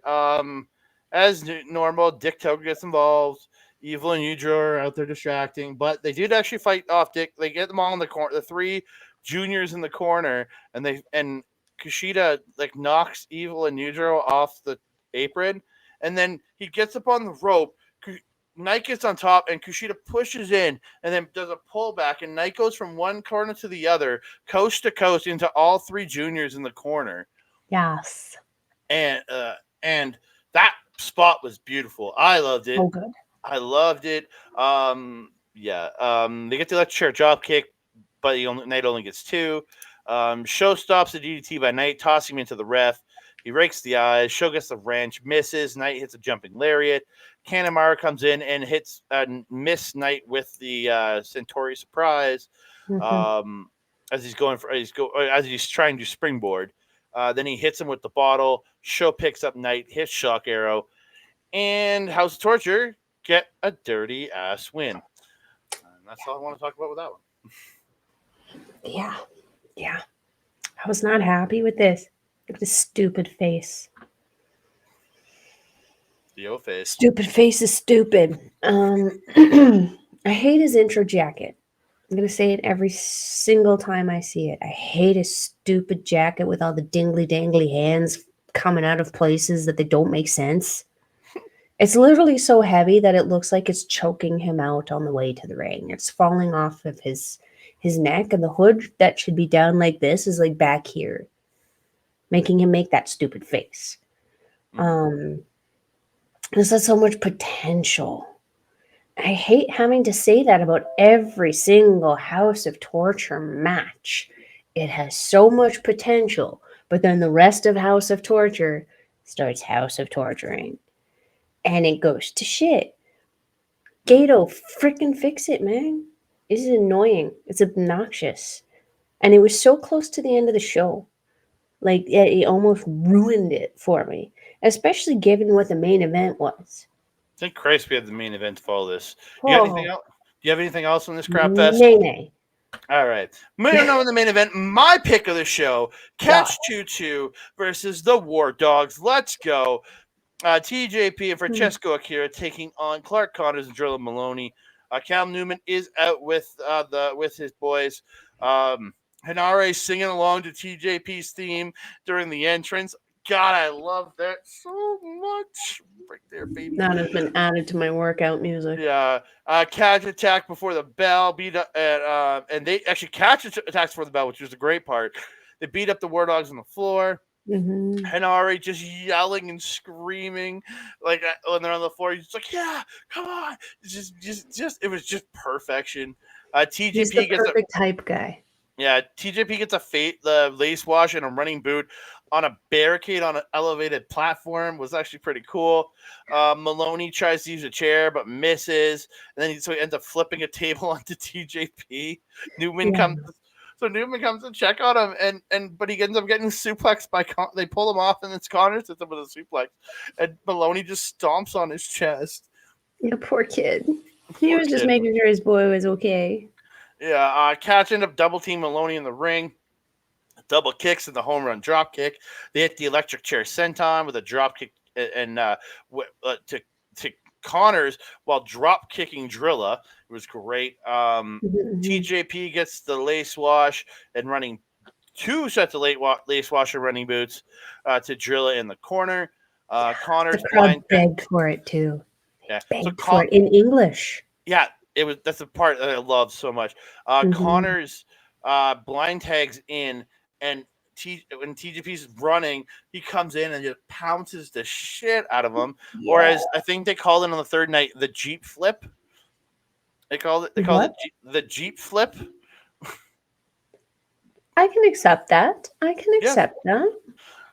[SPEAKER 1] As normal, Dick Togo gets involved. Evil and Udro are out there distracting, but they did actually fight off Dick. They get them all in the corner. The three juniors in the corner, and Kushida like knocks Evil and Udro off the apron, and then he gets up on the rope. Knight gets on top, and Kushida pushes in, and then does a pullback, and Knight goes from one corner to the other, coast to coast, into all three juniors in the corner
[SPEAKER 2] Yes.
[SPEAKER 1] and that spot was beautiful. I loved it.
[SPEAKER 2] Oh, good.
[SPEAKER 1] I loved it. Yeah. They get the electric chair drop kick, but Knight only gets two. Show stops the DDT by Knight, tossing him into the ref. He rakes the eyes. Show gets the wrench, misses. Knight hits a jumping lariat. Kanemaru comes in and hits miss Knight with the Centauri surprise.
[SPEAKER 2] Hmm.
[SPEAKER 1] Um, as he's trying to springboard. Then he hits him with the bottle. Show picks up Knight, hits shock arrow, and House of Torture get a dirty ass win. And that's all I want to talk about with that one.
[SPEAKER 2] Yeah, yeah. I was not happy with this. Look at this stupid face.
[SPEAKER 1] The O face.
[SPEAKER 2] Stupid face is stupid. I hate his intro jacket. I'm gonna say it every single time I see it. I hate his stupid jacket with all the dingly dangly hands coming out of places that they don't make sense. It's literally so heavy that it looks like it's choking him out on the way to the ring. It's falling off of his neck, and the hood that should be down like this is like back here, making him make that stupid face. Um, this has so much potential. I hate having to say that about every single House of Torture match. It has so much potential, but then the rest of House of Torture starts House of Torturing, and it goes to shit. Gato, freaking fix it, man. This is annoying. It's obnoxious. And it was so close to the end of the show. Like, it almost ruined it for me, especially given what the main event was.
[SPEAKER 1] Thank Christ we had the main event of all this. You got anything
[SPEAKER 2] Oh,
[SPEAKER 1] else? Do you have anything else on this crap fest?
[SPEAKER 2] nay, nay.
[SPEAKER 1] All right. Moving on in the main event, my pick of the show,
[SPEAKER 2] God.
[SPEAKER 1] Catch 2-2 versus the War Dogs. Let's go. TJP and
[SPEAKER 2] Hmm.
[SPEAKER 1] Francesco Akira taking on Clark Connors and Drilla Maloney. Cal Newman is out with his boys. Hinare singing along to TJP's theme during the entrance. God, I love that so much. Right there, baby.
[SPEAKER 2] That has been added to my workout music.
[SPEAKER 1] Yeah, catch attack before the bell beat up, and they actually catch attacks before the bell, which was a great part. They beat up the War Dogs on the floor.
[SPEAKER 2] Hmm.
[SPEAKER 1] Henare just yelling and screaming, like when they're on the floor. He's like, "Yeah, come on!" It's just it was just perfection.
[SPEAKER 2] He's the
[SPEAKER 1] TJP gets a
[SPEAKER 2] perfect hype guy.
[SPEAKER 1] yeah, TJP gets the lace wash and a running boot on a barricade on an elevated platform. Was actually pretty cool. Maloney tries to use a chair but misses, and then so he ends up flipping a table onto TJP. Newman
[SPEAKER 2] Yeah.
[SPEAKER 1] comes. So Newman comes to check on him, and but he ends up getting suplexed by they pull him off, and it's Connors hits him with a suplex, and Maloney just stomps on his chest.
[SPEAKER 2] Yeah, poor kid. He
[SPEAKER 1] Poor
[SPEAKER 2] was just
[SPEAKER 1] kid.
[SPEAKER 2] making sure his boy was okay.
[SPEAKER 1] Yeah, Catch ended up double team Maloney in the ring. Double kicks and the home run drop kick. They hit the electric chair senton with a drop kick and to Connors while drop kicking Drilla. It was great.
[SPEAKER 2] Hmm.
[SPEAKER 1] TJP gets the lace wash and running two sets of lace wash and running boots to Drilla in the corner.
[SPEAKER 2] The
[SPEAKER 1] Connors
[SPEAKER 2] crowd
[SPEAKER 1] blind.
[SPEAKER 2] begged for it too.
[SPEAKER 1] Yeah. So
[SPEAKER 2] Begged for it in English.
[SPEAKER 1] yeah, it was that's the part that I love so much.
[SPEAKER 2] Hmm.
[SPEAKER 1] Connors blind tags in, and when TGP's running, he comes in and just pounces the shit out of him. Or
[SPEAKER 2] Yeah.
[SPEAKER 1] as I think they called it on the third night, the Jeep flip. They called it
[SPEAKER 2] What?
[SPEAKER 1] the Jeep flip.
[SPEAKER 2] I can accept that. I can
[SPEAKER 1] Yeah,
[SPEAKER 2] accept that.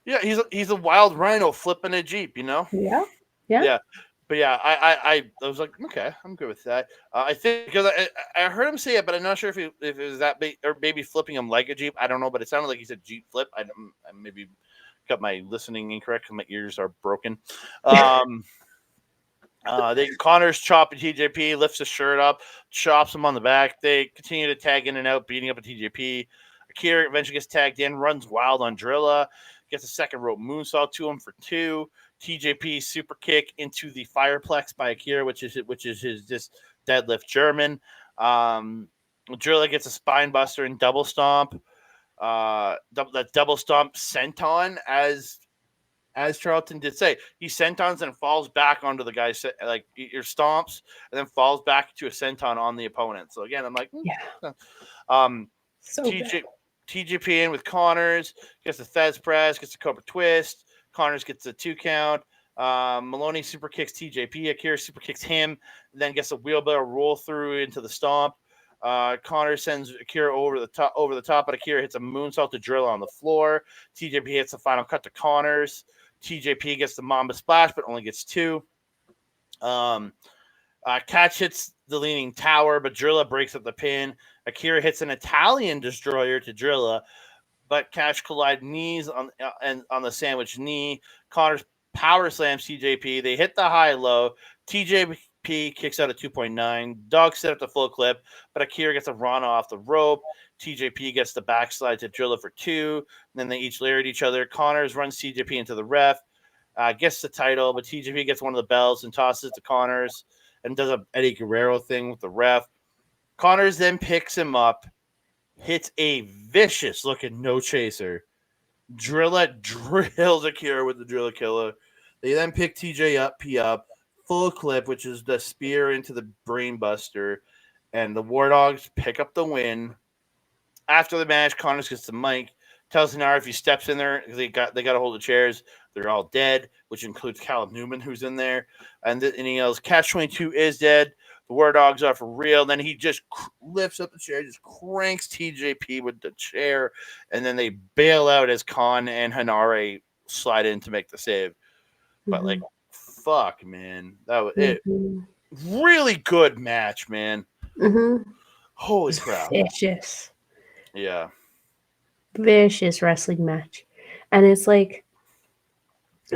[SPEAKER 1] yeah, he's a wild rhino flipping a Jeep, you know.
[SPEAKER 2] Yeah. Yeah.
[SPEAKER 1] Yeah, but yeah, I was like, okay, I'm good with that. I think because I heard him say it, but I'm not sure if it was that big or maybe flipping him like a Jeep. I don't know, but it sounded like he said Jeep flip. I maybe got my listening incorrect because my ears are broken. Um, they Connors chopping TJP, lifts his shirt up, chops him on the back. They continue to tag in and out, beating up a TJP. Akira eventually gets tagged in, runs wild on Drilla, gets a second rope moonsault to him for two. TJP super kick into the fireplex by Akira, which is his just deadlift German. Um, Drilla gets a spine buster and double stomp. That double stomp senton as Charlton did say, he sentons and falls back onto the guy's like your stomps and then falls back to a senton on the opponent. So again, I'm like,
[SPEAKER 2] Yeah.
[SPEAKER 1] um,
[SPEAKER 2] So good.
[SPEAKER 1] TJ TGP in with Connors gets the Fez press, gets the Cobra twist. Connors gets the 2 count. Maloney super kicks TJP. Akira super kicks him, then gets a wheelbarrow roll through into the stomp. Connor sends Akira over the top, but Akira hits a moonsault to Drill on the floor. TJP hits the final cut to Connors. TJP gets the Mamba Splash, but only gets 2. Um, Catch hits the leaning tower, but Drilla breaks up the pin. Akira hits an Italian destroyer to Drilla, but Catch collide knees on the sandwich knee. Connors power slams TJP. They hit the high low. TJP kicks out at 2.9. Dog set up the full clip, but Akira gets a run off the rope. TJP gets the backslide to Drilla for 2. And then they each layer at each other. Connors runs TJP into the ref, gets the title, but TJP gets one of the bells and tosses it to Connors and does a Eddie Guerrero thing with the ref. Connors then picks him up, hits a vicious looking no chaser. Drilla drills Akira with the Drilla Killer. They then pick TJ up, P up, full clip, which is the spear into the brainbuster, and the War Dogs pick up the win. After the match, Connors gets the mic, tells Hinara if he steps in there, they got to hold the chairs, they're all dead, which includes Callum Newman, who's in there, and he yells, "Catch 22 is dead. The War Dogs are for real." Then he just lifts up the chair, just cranks TJP with the chair, and then they bail out as Khan and Hinare slide in to make the save. But like,
[SPEAKER 2] Hmm.
[SPEAKER 1] fuck, man, that was it.
[SPEAKER 2] Hmm.
[SPEAKER 1] Really good match, man.
[SPEAKER 2] Mm-hmm. It
[SPEAKER 1] Holy
[SPEAKER 2] was
[SPEAKER 1] crap.
[SPEAKER 2] vicious,
[SPEAKER 1] Yeah.
[SPEAKER 2] vicious wrestling match. And it's like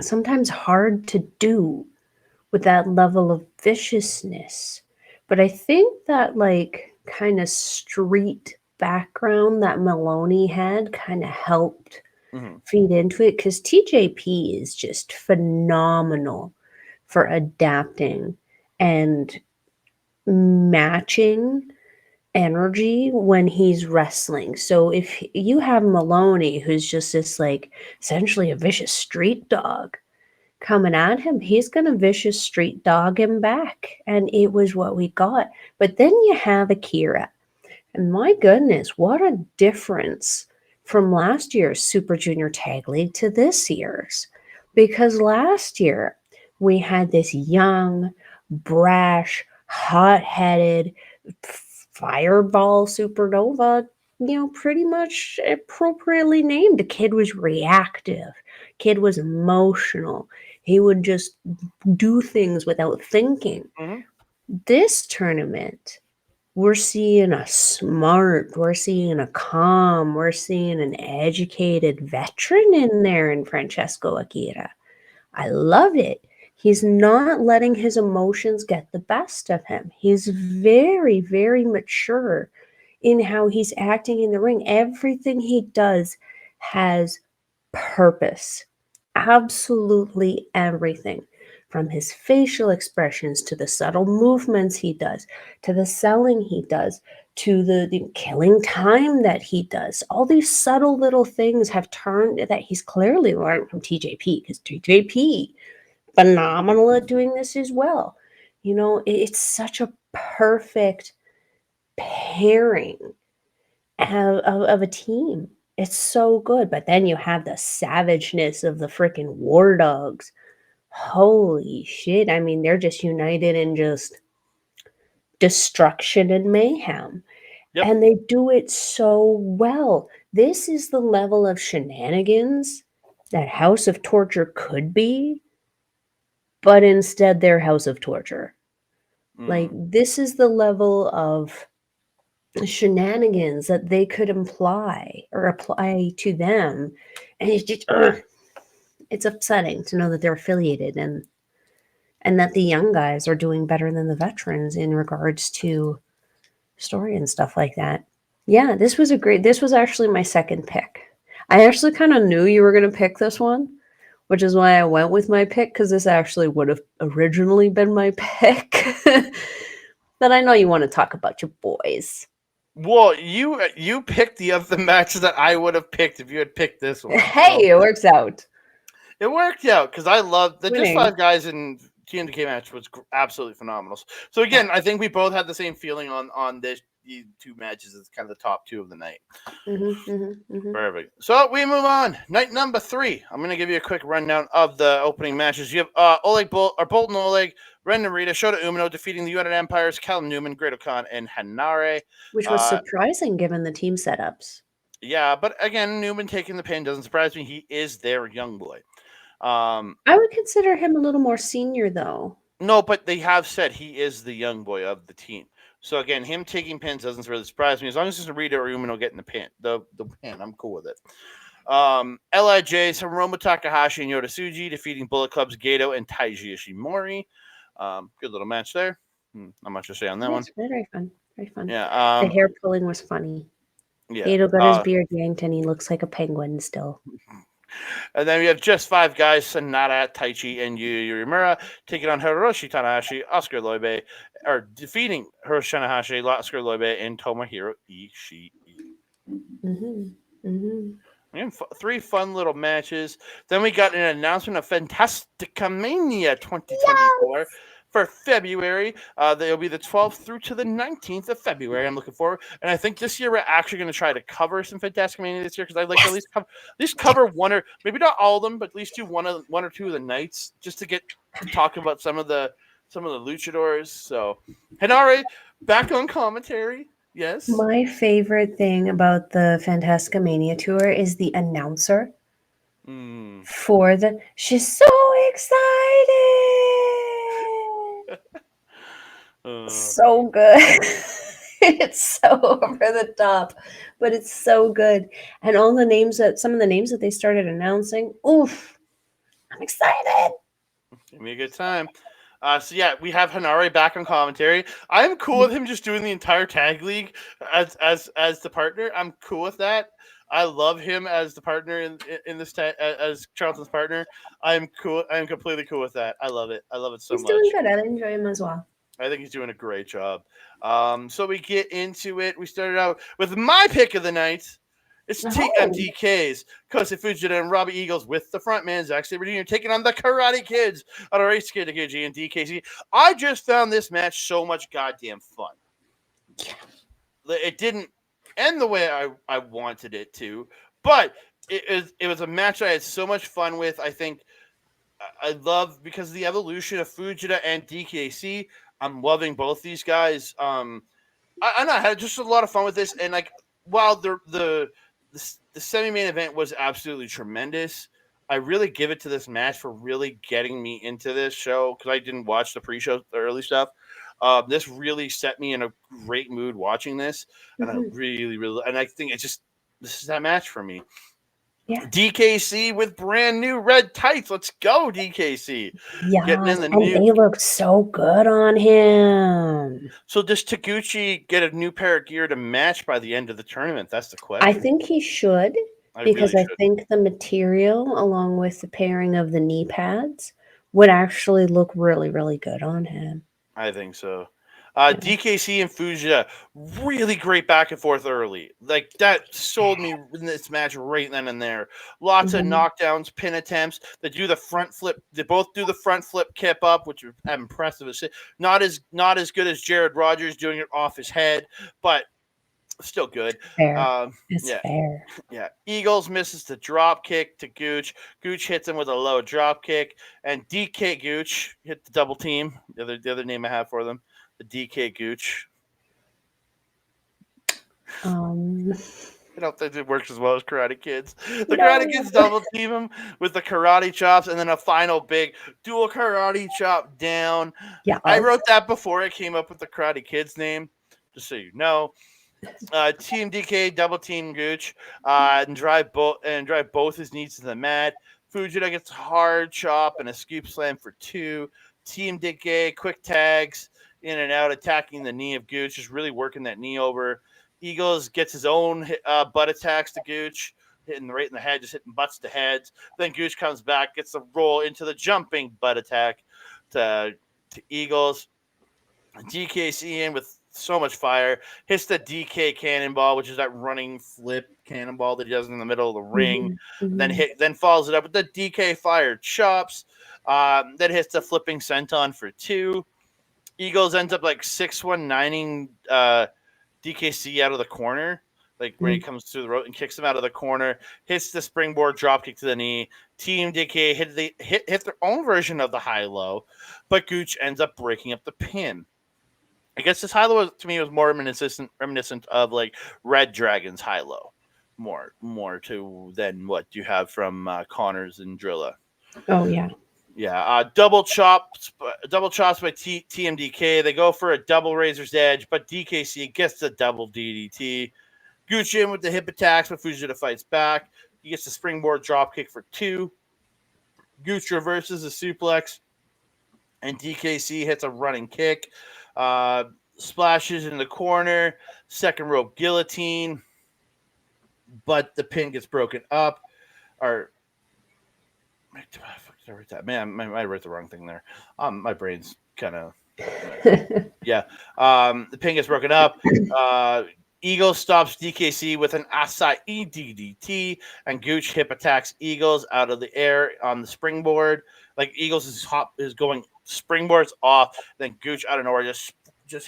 [SPEAKER 2] sometimes hard to do with that level of viciousness. But I think that like kind of street background that Maloney had kind of helped
[SPEAKER 1] Hmm.
[SPEAKER 2] feed into it because TJP is just phenomenal for adapting and matching energy when he's wrestling. So if you have Maloney, who's just this like essentially a vicious street dog coming at him, he's gonna vicious street dog him back. And it was what we got. But then you have Akira. And my goodness, what a difference from last year's Super Junior Tag League to this year's. Because last year we had this young, brash, hot headed, fireball supernova, pretty much appropriately named. The kid was reactive, kid was emotional. He would just do things without thinking.
[SPEAKER 1] Hmm.
[SPEAKER 2] This tournament, we're seeing a smart, we're seeing a calm, we're seeing an educated veteran in there in Francesco Akira. I love it. He's not letting his emotions get the best of him. He's very, very mature in how he's acting in the ring. Everything he does has purpose. Absolutely everything. From his facial expressions to the subtle movements he does, to the selling he does, to the killing time that he does. All these subtle little things have turned that he's clearly learned from TJP because TJP, phenomenal at doing this as well. It's such a perfect pairing of a team. It's so good. But then you have the savageness of the freaking War Dogs. Holy shit. I mean, they're just united in just destruction and mayhem.
[SPEAKER 1] Yep.
[SPEAKER 2] And they do it so well. This is the level of shenanigans that House of Torture could be, but instead they're House of Torture. Like,
[SPEAKER 1] Mm.
[SPEAKER 2] this is the level of shenanigans that they could imply or apply to them. And it's just, it's upsetting to know that they're affiliated and that the young guys are doing better than the veterans in regards to story and stuff like that. Yeah, this was actually my second pick. I actually kind of knew you were going to pick this one, which is why I went with my pick because this actually would have originally been my pick. But I know you want to talk about your boys.
[SPEAKER 1] Well, you picked the other matches that I would have picked if you had picked this one. So
[SPEAKER 2] Hey, it works out.
[SPEAKER 1] it worked out because I love the just
[SPEAKER 2] Winning.
[SPEAKER 1] five guys in TNK match was absolutely phenomenal. So
[SPEAKER 2] Yeah.
[SPEAKER 1] again, I think we both had the same feeling on these two matches as kind of the top two of the night. Perfect. So we move on. Night number 3. I'm going to give you a quick rundown of the opening matches. You have Bolton Oleg, Ren Narita, Shota Umino defeating the United Empires, Callum Newman, Great Khan, and Hanare.
[SPEAKER 2] Which was
[SPEAKER 1] Uh,
[SPEAKER 2] surprising given the team setups.
[SPEAKER 1] yeah, but again, Newman taking the pin doesn't surprise me. He is their young boy.
[SPEAKER 2] I would consider him a little more senior, though.
[SPEAKER 1] No, but they have said he is the young boy of the team. So again, him taking pins doesn't really surprise me. As long as it's Narita or Umino getting the pin, the pin, I'm cool with it. Lij, Hiromu Takahashi and Yota Tsuji defeating Bullet Club's Gato and Taiji Ishimori. Good little match there. Not much to say on that one.
[SPEAKER 2] Yes, very fun. Very fun.
[SPEAKER 1] Yeah.
[SPEAKER 2] The hair pulling was funny.
[SPEAKER 1] Yeah.
[SPEAKER 2] Gato got his beard yanked and he looks like a penguin still.
[SPEAKER 1] And then we have just five guys: Sanada, Taichi, and Yu Uemura taking on Hiroshi Tanahashi, Oscar Loibe, or defeating Hiroshi Tanahashi, Oscar Loibe, and Tomohiro Ishii.
[SPEAKER 2] Mm-hmm. Mm-hmm.
[SPEAKER 1] And 3 fun little matches. Then we got an announcement of Fantastica Mania 2024 for February. They'll be the 12th through to the 19th of February. I'm looking forward. And I think this year we're actually going to try to cover some Fantastica Mania this year because I'd like to at least cover one or maybe not all of them, but at least do one or two of the nights just to get to talk about some of the luchadors. So, Hanare back on commentary. Yes.
[SPEAKER 2] My favorite thing about the Fantastica Mania tour is the announcer for the. She's so excited.
[SPEAKER 1] Uh,
[SPEAKER 2] So good. It's so over the top, but it's so good. And all the names that some of the names that they started announcing, oof, I'm excited.
[SPEAKER 1] Give me a good time. So yeah, we have Hanare back on commentary. I'm cool with him just doing the entire tag league as the partner. I'm cool with that. I love him as the partner in this as Charlton's partner. I'm cool. I'm completely cool with that. I love it. I love it so
[SPEAKER 2] He's doing
[SPEAKER 1] much.
[SPEAKER 2] good. I enjoy him as well.
[SPEAKER 1] I think he's doing a great job. So we get into it. We started out with my pick of the night. It's
[SPEAKER 2] Oh,
[SPEAKER 1] TMDK's Kosei Fujita and Robbie Eagles with the frontman Zack Sabre Jr. taking on the Karate Kids on a race kid to KG and DKC. I just found this match so much goddamn fun. It didn't end the way I wanted it to, but it was a match I had so much fun with. I think I love because of the evolution of Fujita and DKC. I'm loving both these guys. I had just a lot of fun with this, and like while the semi main event was absolutely tremendous, I really give it to this match for really getting me into this show because I didn't watch the pre-show, the early stuff. This really set me in a great mood watching this, and I
[SPEAKER 2] hmm,
[SPEAKER 1] really, and I think it's just this is that match for me.
[SPEAKER 2] yeah.
[SPEAKER 1] DKC with brand new red tights. Let's go, DKC. Getting in
[SPEAKER 2] Yes,
[SPEAKER 1] the
[SPEAKER 2] and
[SPEAKER 1] new.
[SPEAKER 2] they look so good on him.
[SPEAKER 1] So does Taguchi get a new pair of gear to match by the end of the tournament? That's the
[SPEAKER 2] I
[SPEAKER 1] question.
[SPEAKER 2] think he should
[SPEAKER 1] I
[SPEAKER 2] because
[SPEAKER 1] really
[SPEAKER 2] I
[SPEAKER 1] should.
[SPEAKER 2] think the material, along with the pairing of the knee pads, would actually look really, really good on him.
[SPEAKER 1] I think so.
[SPEAKER 2] Yeah.
[SPEAKER 1] DKC and Fujita, really great back and forth early. Like that sold me in this match right then and there. Lots of
[SPEAKER 2] Mhm.
[SPEAKER 1] knockdowns, pin attempts. They do the front flip. They both do the front flip kip up, which is impressive. Not as good as Jared Rogers doing it off his head, but still good.
[SPEAKER 2] Fair.
[SPEAKER 1] Um,
[SPEAKER 2] It's
[SPEAKER 1] yeah,
[SPEAKER 2] fair.
[SPEAKER 1] yeah. Eagles misses the drop kick to Gooch. Gooch hits him with a low drop kick, and DK Gooch hit the double team. The other name I have for them, the DK Gooch.
[SPEAKER 2] Um,
[SPEAKER 1] I don't think it works as well as Karate Kids. The Karate
[SPEAKER 2] no.
[SPEAKER 1] Kids double team him with the karate chops, and then a final big dual karate chop down. I
[SPEAKER 2] Yes.
[SPEAKER 1] wrote that before I came up with the Karate Kids name, just so you know. Team DK double team Gooch and drive both his knees to the mat. Fujita gets a hard chop and a scoop slam for two. Team DK quick tags in and out, attacking the knee of Gooch, just really working that knee over. Eagles gets his own butt attacks to Gooch, hitting right in the head, just hitting butts to heads. Then Gooch comes back, gets the roll into the jumping butt attack to Eagles. DKC in with so much fire, hits the DK cannonball, which is that running flip cannonball that he does in the middle of the ring.
[SPEAKER 2] Mhm,
[SPEAKER 1] Then
[SPEAKER 2] mhm,
[SPEAKER 1] then follows it up with the DK fire chops. Then hits the flipping senton for two. Eagles ends up like 619ing DKC out of the corner. Like when he
[SPEAKER 2] mhm,
[SPEAKER 1] comes through the rope and kicks him out of the corner, hits the springboard drop kick to the knee. Team DK hit their own version of the high low, but Gooch ends up breaking up the pin. I guess this high low to me was more reminiscent of like Red Dragon's high low, more to than what you have from Connors and Drilla.
[SPEAKER 2] oh, yeah.
[SPEAKER 1] Yeah, double chops by TMDK. They go for a double Razor's Edge, but DKC gets the double DDT. Gucci in with the hip attacks, but Fujita fights back. He gets the springboard drop kick for two. Gooch reverses a suplex, and DKC hits a running kick. Uh, Splashes in the corner, second rope guillotine, but the pin gets broken up. Or did I write that? Man, I wrote the wrong thing there. My brain's kind of yeah. The pin gets broken up. Uh, Eagle stops DKC with an Asai DDT, and Gooch hip attacks Eagles out of the air on the springboard. Like Eagles is going springboards off, then Gooch out of nowhere just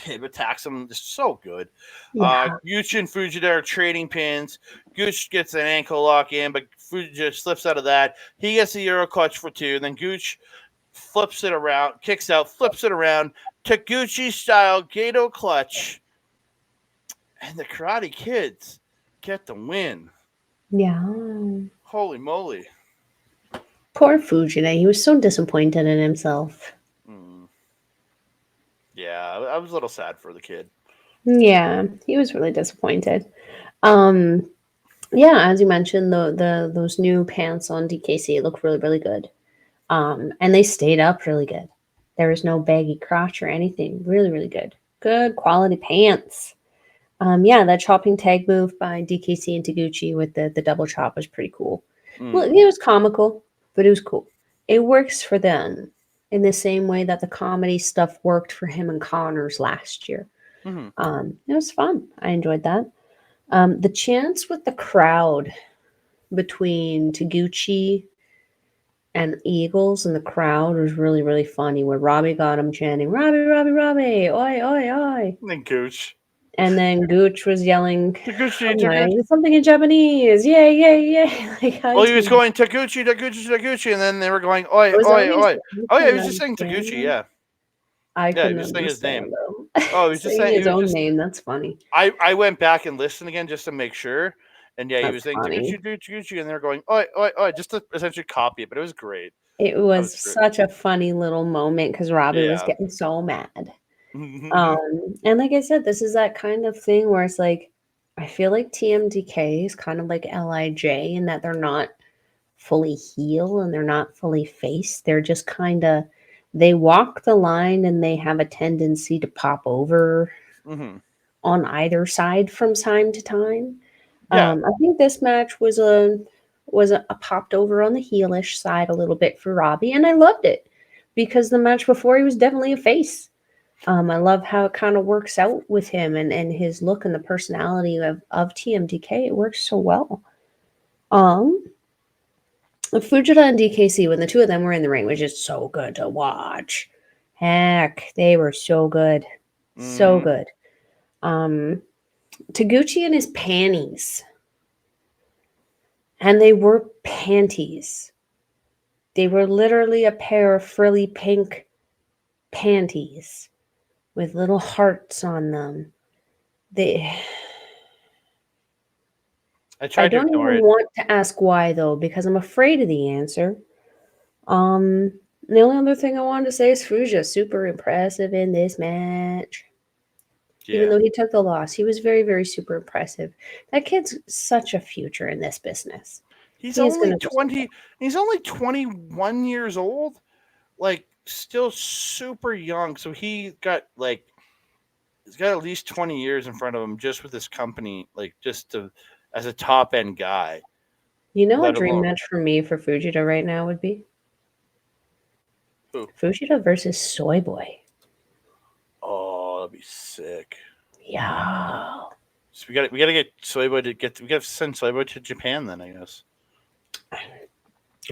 [SPEAKER 1] hip attacks him. Just so good.
[SPEAKER 2] Yeah.
[SPEAKER 1] Gooch and Fujita are trading pins. Gooch gets an ankle lock in, but Fujita slips out of that. He gets a Euro clutch for two. Then Gooch flips it around, kicks out, flips it around, Taguchi style Gato clutch, and the Karate Kids get the win.
[SPEAKER 2] Yeah.
[SPEAKER 1] Holy moly!
[SPEAKER 2] Poor Fujita. He was so disappointed in himself.
[SPEAKER 1] Mm, Yeah, I was a little sad for the kid.
[SPEAKER 2] Yeah, he was really disappointed. Um, yeah, as you mentioned, the those new pants on DKC look really really good. And they stayed up really good. There was no baggy crotch or anything. Really really good. Good quality pants. Yeah, that chopping tag move by DKC and Taguchi with the double chop was pretty cool. Well,
[SPEAKER 1] Mm.
[SPEAKER 2] it was comical, but it was cool. It works for them in the same way that the comedy stuff worked for him and Connors last year.
[SPEAKER 1] Mm-hmm.
[SPEAKER 2] It was fun. I enjoyed that. The chants with the crowd between Taguchi and Eagles and the crowd was really, really funny. Where Robbie got him chanting, Robbie, Robbie, Robbie, oi, oi, oi.
[SPEAKER 1] And then Gooch.
[SPEAKER 2] And then Gooch was yelling,
[SPEAKER 1] Taguchi,
[SPEAKER 2] I'm
[SPEAKER 1] Taguchi.
[SPEAKER 2] like, something in Japanese. Yay, yay, yay. Like, hi,
[SPEAKER 1] Well, he was
[SPEAKER 2] team.
[SPEAKER 1] going Taguchi, Taguchi, Taguchi, and then they were going oi,
[SPEAKER 2] Was that
[SPEAKER 1] oi,
[SPEAKER 2] what he was
[SPEAKER 1] oi.
[SPEAKER 2] saying? I
[SPEAKER 1] Oh yeah, he
[SPEAKER 2] couldn't
[SPEAKER 1] was just saying
[SPEAKER 2] understand
[SPEAKER 1] Taguchi.
[SPEAKER 2] that.
[SPEAKER 1] Yeah,
[SPEAKER 2] I
[SPEAKER 1] yeah, he
[SPEAKER 2] couldn't
[SPEAKER 1] was saying his name.
[SPEAKER 2] understand, though.
[SPEAKER 1] Oh, he was just
[SPEAKER 2] Saying
[SPEAKER 1] saying. He
[SPEAKER 2] his
[SPEAKER 1] was
[SPEAKER 2] own
[SPEAKER 1] just.
[SPEAKER 2] name, that's funny.
[SPEAKER 1] I went back and listened again just to make sure, and yeah, he was
[SPEAKER 2] That's
[SPEAKER 1] saying
[SPEAKER 2] funny.
[SPEAKER 1] Taguchi, Taguchi, and they were going oi, oi, oi, just to essentially copy it. But it was great.
[SPEAKER 2] It
[SPEAKER 1] That
[SPEAKER 2] was
[SPEAKER 1] was great.
[SPEAKER 2] such a funny little moment because Robbie was
[SPEAKER 1] Yeah.
[SPEAKER 2] getting so mad. And like I said, this is that kind of thing where it's like, I feel like TMDK is kind of like LIJ in that they're not fully heel and they're not fully face. They're just kind of, they walk the line and they have a tendency to pop over
[SPEAKER 1] Mm-hmm.
[SPEAKER 2] on either side from time to time.
[SPEAKER 1] Yeah.
[SPEAKER 2] I think this match was a popped over on the heelish side a little bit for Robbie, and I loved it because the match before he was definitely a face. I love how it kind of works out with him and his look and the personality of TMDK. It works so well. Um, Fujita and DKC, when the two of them were in the ring, was just so good to watch. Heck, they were so good. So
[SPEAKER 1] Mm-hmm.
[SPEAKER 2] good. Um, Taguchi and his panties. And they were panties. They were literally a pair of frilly pink panties with little hearts on them. They
[SPEAKER 1] I
[SPEAKER 2] I
[SPEAKER 1] tried to
[SPEAKER 2] don't
[SPEAKER 1] ignore
[SPEAKER 2] even
[SPEAKER 1] it.
[SPEAKER 2] want to ask why though, because I'm afraid of the answer. Um, the only other thing I wanted to say is Fuja super impressive in this match. Even
[SPEAKER 1] Yeah.
[SPEAKER 2] though he took the loss, he was very, very super impressive. That kid's such a future in this business.
[SPEAKER 1] He's
[SPEAKER 2] He is
[SPEAKER 1] only
[SPEAKER 2] gonna go so far.
[SPEAKER 1] 20. He's only 21 years old. Like still super young. So he's got at least 20 years in front of him just with this company, like just to as a top end guy.
[SPEAKER 2] You know, a
[SPEAKER 1] Let
[SPEAKER 2] dream
[SPEAKER 1] alone
[SPEAKER 2] match for me for Fujita right now would be
[SPEAKER 1] who?
[SPEAKER 2] Fujita versus Soy Boy.
[SPEAKER 1] Oh, that'd be sick.
[SPEAKER 2] Yeah.
[SPEAKER 1] So we gotta get Soyboy to get we gotta send Soyboy to Japan then, I guess.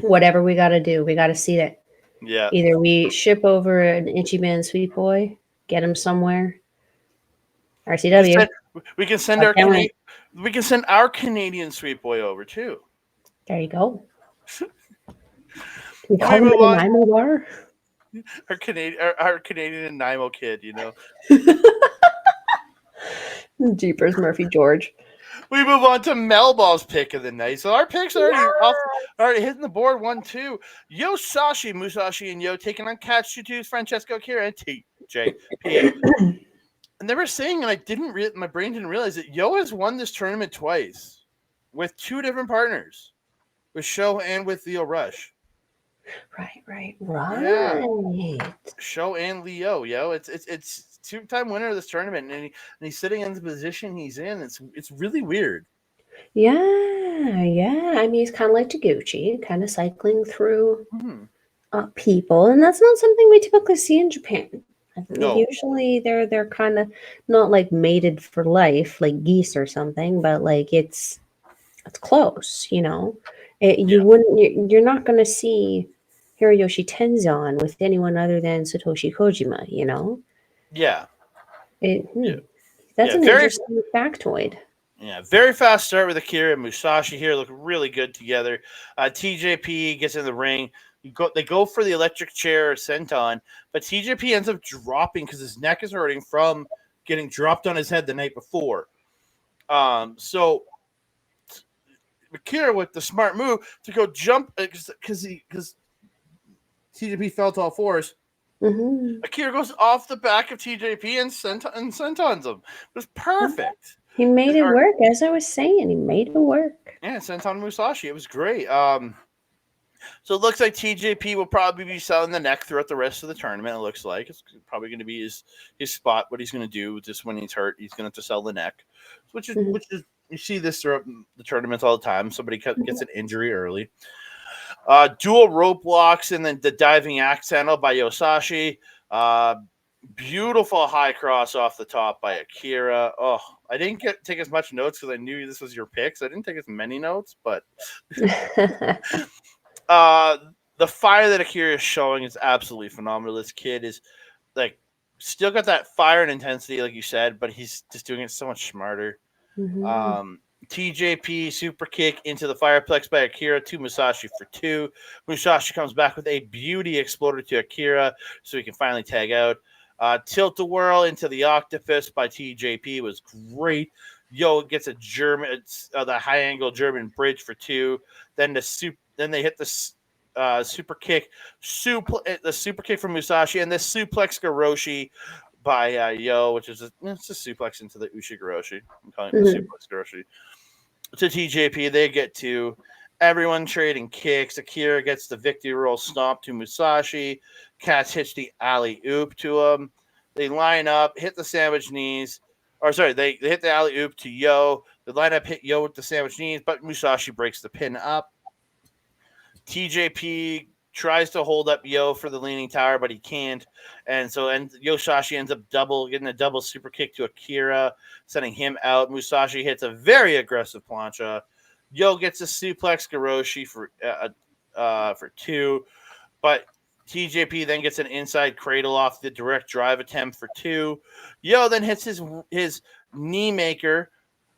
[SPEAKER 2] Whatever we got to do, we got to see it.
[SPEAKER 1] Yeah.
[SPEAKER 2] Either we ship over an Ichiban Sweet Boy, get him somewhere.
[SPEAKER 1] We can
[SPEAKER 2] RCW.
[SPEAKER 1] send we can send
[SPEAKER 2] I
[SPEAKER 1] our
[SPEAKER 2] can't wait.
[SPEAKER 1] we can send our Canadian sweet boy over too.
[SPEAKER 2] There you go. Can we
[SPEAKER 1] Let me
[SPEAKER 2] call him
[SPEAKER 1] move
[SPEAKER 2] an
[SPEAKER 1] on.
[SPEAKER 2] Nanaimo bar?
[SPEAKER 1] Our Canadian and Nanaimo kid, you know.
[SPEAKER 2] Jeepers, Murphy George.
[SPEAKER 1] We move on to Melball's pick of the night. So our picks are already hitting the board 1-2. Yo Sashi, Musashi, and Yo taking on Katsutu's Francesco Kira and TJP. And they were saying, and my brain didn't realize that Yo has won this tournament twice with two different partners, with Sho and with Leo Rush.
[SPEAKER 2] Right,
[SPEAKER 1] Yeah,
[SPEAKER 2] right.
[SPEAKER 1] Sho and Leo, yo, it's two-time winner of this tournament, and he's sitting in the position he's in. It's really weird.
[SPEAKER 2] Yeah. I mean, he's kind of like Taguchi, kind of cycling through
[SPEAKER 1] Hmm.
[SPEAKER 2] people, and that's not something we typically see in Japan. I think
[SPEAKER 1] No,
[SPEAKER 2] usually they're kind of not like mated for life, like geese or something, but like it's close, you know.
[SPEAKER 1] yeah,
[SPEAKER 2] You wouldn't, you're not going to see Hiroyoshi Tenzan with anyone other than Satoshi Kojima, you know.
[SPEAKER 1] yeah,
[SPEAKER 2] It,
[SPEAKER 1] yeah,
[SPEAKER 2] that's
[SPEAKER 1] yeah.
[SPEAKER 2] an interesting factoid.
[SPEAKER 1] Very fast start with Akira and Musashi here. Look really good together. TJP gets in the ring. They go for the electric chair senton, but TJP ends up dropping because his neck is hurting from getting dropped on his head the night before. So Akira with the smart move to go jump because TJP fell to all fours.
[SPEAKER 2] Mm-hmm.
[SPEAKER 1] Akira goes off the back of TJP and sentons him. It was perfect.
[SPEAKER 2] He made it
[SPEAKER 1] Or,
[SPEAKER 2] work, as I was saying. He made it work.
[SPEAKER 1] yeah, senton Musashi. It was great. So it looks like TJP will probably be selling the neck throughout the rest of the tournament. It looks like it's probably going to be his spot. What he's going to do just when he's hurt, he's going to have to sell the neck,
[SPEAKER 2] Mm-hmm.
[SPEAKER 1] which is you see this throughout the tournaments all the time. Somebody gets an injury early. Dual rope blocks and then the diving axe handle by Yosashi. Uh, Beautiful high cross off the top by Akira. Oh, I didn't take as much notes because I knew this was your pick, so I didn't take as many notes. But uh, the fire that Akira is showing is absolutely phenomenal. This kid is like still got that fire and intensity, like you said, but he's just doing it so much smarter.
[SPEAKER 2] Mm-hmm.
[SPEAKER 1] Um, TJP super kick into the fireplex by Akira to Musashi for 2. Musashi comes back with a beauty exploder to Akira so he can finally tag out. Tilt-a-whirl into the octopus by TJP was great. Yo gets a the high angle German bridge for 2. Then they hit the super kick, the super kick from Musashi, and this suplex Garoshi by Yo, which is it's a suplex into the Ushigoroshi. I'm calling it the
[SPEAKER 2] Mm-hmm.
[SPEAKER 1] suplex Garoshi. To TJP, they get to everyone trading kicks. Akira gets the victory roll stomp to Musashi. Katz hits the alley oop to him. They line up, hit the sandwich knees. Or sorry, they hit the alley oop to Yo. They line up, hit Yo with the sandwich knees, but Musashi breaks the pin up. TJP tries to hold up Yo for the leaning tower, but he can't. And Yoshihashi ends up getting a double super kick to Akira, sending him out. Musashi hits a very aggressive plancha. Yo gets a suplex Garoshi for 2, but TJP then gets an inside cradle off the direct drive attempt for 2. Yo then hits his knee maker,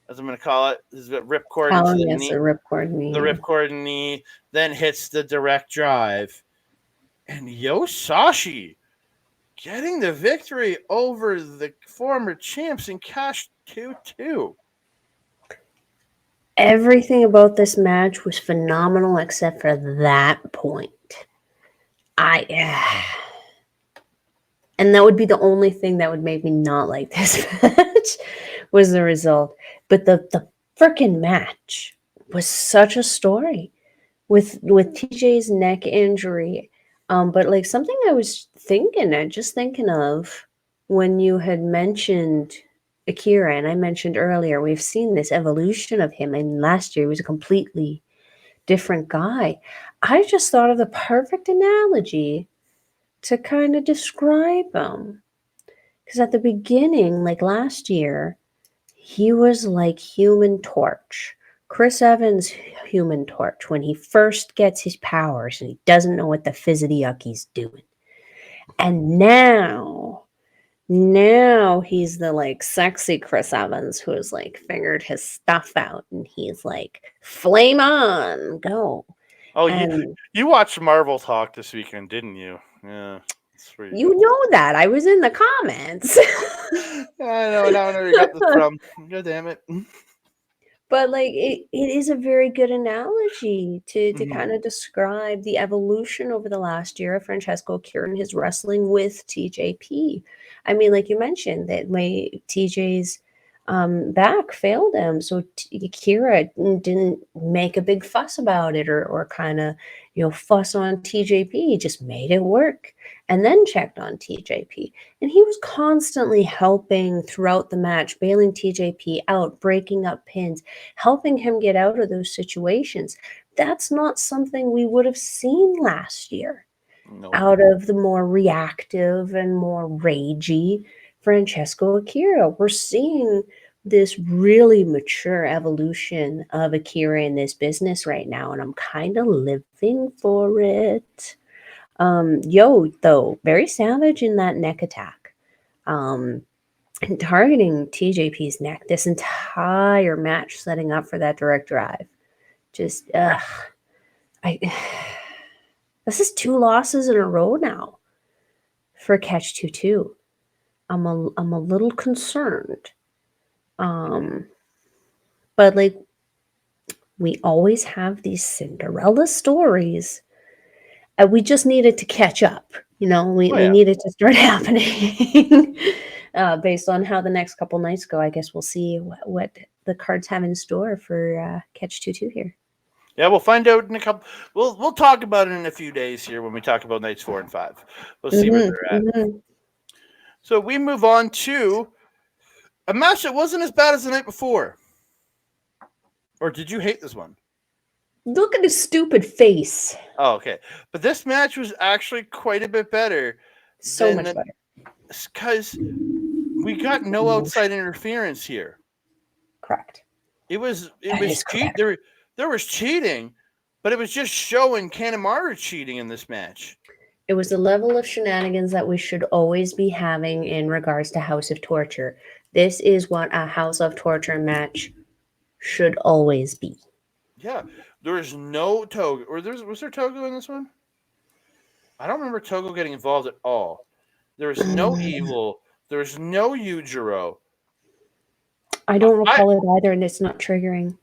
[SPEAKER 1] as I'm going to call it, his ripcord into
[SPEAKER 2] Oh,
[SPEAKER 1] the
[SPEAKER 2] yes, a
[SPEAKER 1] knee,
[SPEAKER 2] ripcord
[SPEAKER 1] the
[SPEAKER 2] knee.
[SPEAKER 1] ripcord knee, then hits the direct drive. And Yosashi getting the victory over the former champs in Cash 2-2.
[SPEAKER 2] Everything about this match was phenomenal except for that point. I and that would be the only thing that would make me not like this match was the result. But the freaking match was such a story with TJ's neck injury. But like something I was just thinking of when you had mentioned Akira, and I mentioned earlier, we've seen this evolution of him, and last year he was a completely different guy. I just thought of the perfect analogy to kind of describe him. Because at the beginning, like last year, he was like Human Torch. Chris Evans' Human Torch when he first gets his powers and he doesn't know what the Fizzidiucky's doing. And now he's the like sexy Chris Evans who's like figured his stuff out and he's like, flame on, go.
[SPEAKER 1] Oh,
[SPEAKER 2] And
[SPEAKER 1] you watched Marvel Talk this weekend, didn't you? Yeah, that's where you
[SPEAKER 2] you
[SPEAKER 1] got.
[SPEAKER 2] know that. I was in the comments.
[SPEAKER 1] I know. Now I know where you got this from. God damn it.
[SPEAKER 2] But like it is a very good analogy to
[SPEAKER 1] Mhm.
[SPEAKER 2] kind of describe the evolution over the last year of Francesco Akira and his wrestling with TJP. I mean, like you mentioned, that TJ's back failed him, so Akira didn't make a big fuss about it or kind of fuss on TJP. He just made it work and then checked on TJP. And he was constantly helping throughout the match, bailing TJP out, breaking up pins, helping him get out of those situations. That's not something we would have seen last year
[SPEAKER 1] Nope.
[SPEAKER 2] out of the more reactive and more ragey Francesco Akira. We're seeing this really mature evolution of Akira in this business right now, and I'm kind of living for it. Yo, though, very savage in that neck attack. Um, and targeting TJP's neck this entire match, setting up for that direct drive. Just, I. This is 2 losses in a row now for Catch 2-2. I'm a little concerned. Um, but like we always have these Cinderella stories, and we just needed to catch up. We,
[SPEAKER 1] Oh
[SPEAKER 2] we
[SPEAKER 1] yeah.
[SPEAKER 2] need it to start happening. Based on how the next couple nights go, I guess we'll see what the cards have in store for Catch 2-2 here.
[SPEAKER 1] Yeah, we'll find out in a couple. We'll talk about it in a few days here when we talk about nights 4 and 5. We'll see where they're at. So we move on to a match that wasn't as bad as the night before. Or did you hate this one?
[SPEAKER 2] Look at his stupid face.
[SPEAKER 1] Oh, okay. But this match was actually quite a bit better
[SPEAKER 2] So
[SPEAKER 1] than
[SPEAKER 2] much better.
[SPEAKER 1] because we got no outside interference here.
[SPEAKER 2] Correct.
[SPEAKER 1] It was
[SPEAKER 2] That is
[SPEAKER 1] cheat.
[SPEAKER 2] correct.
[SPEAKER 1] There was cheating, but it was just showing Kanemaru cheating in this match.
[SPEAKER 2] It was the level of shenanigans that we should always be having in regards to House of Torture. This is what a House of Torture match should always be.
[SPEAKER 1] Yeah, there was no Togo. Or was there Togo in this one? I don't remember Togo getting involved at all. There was no Evil. There was no Yujiro.
[SPEAKER 2] I don't
[SPEAKER 1] I
[SPEAKER 2] recall it either, and it's not triggering.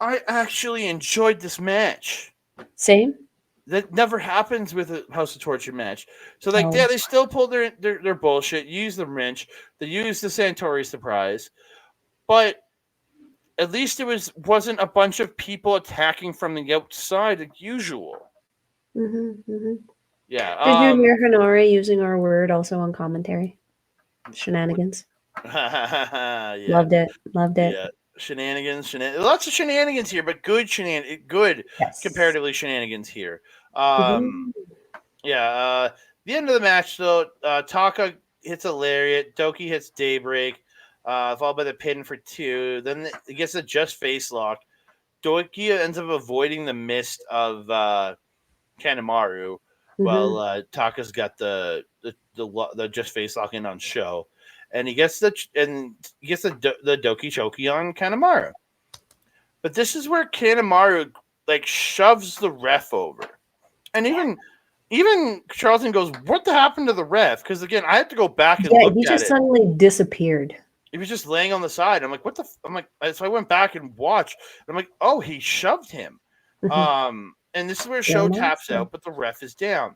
[SPEAKER 1] I actually enjoyed this match.
[SPEAKER 2] Same?
[SPEAKER 1] That never happens with a House of Torture match. So
[SPEAKER 2] No.
[SPEAKER 1] yeah, they still pulled their bullshit, use the wrench, they used the Santori surprise, but at least it wasn't a bunch of people attacking from the outside like usual. Yeah.
[SPEAKER 2] Did you hear Hanare using our word also on commentary? Shenanigans.
[SPEAKER 1] Yeah.
[SPEAKER 2] Loved it.
[SPEAKER 1] Yeah. Shenanigans. Lots of shenanigans here, but good
[SPEAKER 2] Yes.
[SPEAKER 1] comparatively shenanigans here.
[SPEAKER 2] Mhm.
[SPEAKER 1] Yeah. The end of the match though, Taka hits a lariat, Doki hits Daybreak, followed by the pin for 2. Then it gets a just face lock. Doki ends up avoiding the mist of Kanemaru, while Taka's got the just face lock in on Show, and he gets the Doki Choki on Kanemaru. But this is where Kanemaru like shoves the ref over, and even Charlton goes, "What happened to the ref?" Because again, I had to go back and look
[SPEAKER 2] he
[SPEAKER 1] at
[SPEAKER 2] just
[SPEAKER 1] it.
[SPEAKER 2] suddenly disappeared.
[SPEAKER 1] He was just laying on the side. I'm like, "What the?" I'm like, so I went back and watched. And I'm like, "Oh, he shoved him." And this is where Show taps out, but the ref is down.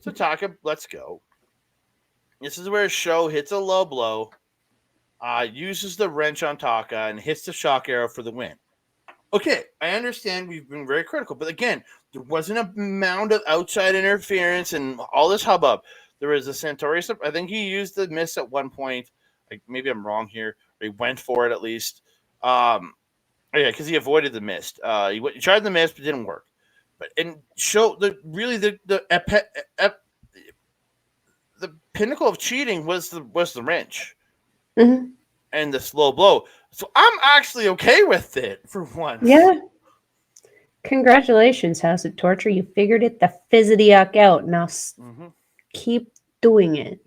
[SPEAKER 1] So Taka, let's go. This is where Show hits a low blow, uses the wrench on Taka, and hits the shock arrow for the win. Okay, I understand we've been very critical, but again, there wasn't a amount of outside interference and all this hubbub. There was a Santori. I think he used the miss at one point. Like maybe I'm wrong here. Or he went for it at least. Yeah, because he avoided the miss. He tried the miss, but it didn't work. But and Show the pinnacle of cheating was the wrench and the slow blow. So I'm actually okay with it for once.
[SPEAKER 2] Yeah. Congratulations, House of Torture. You figured it the fizzity-yuck out. Now keep doing it.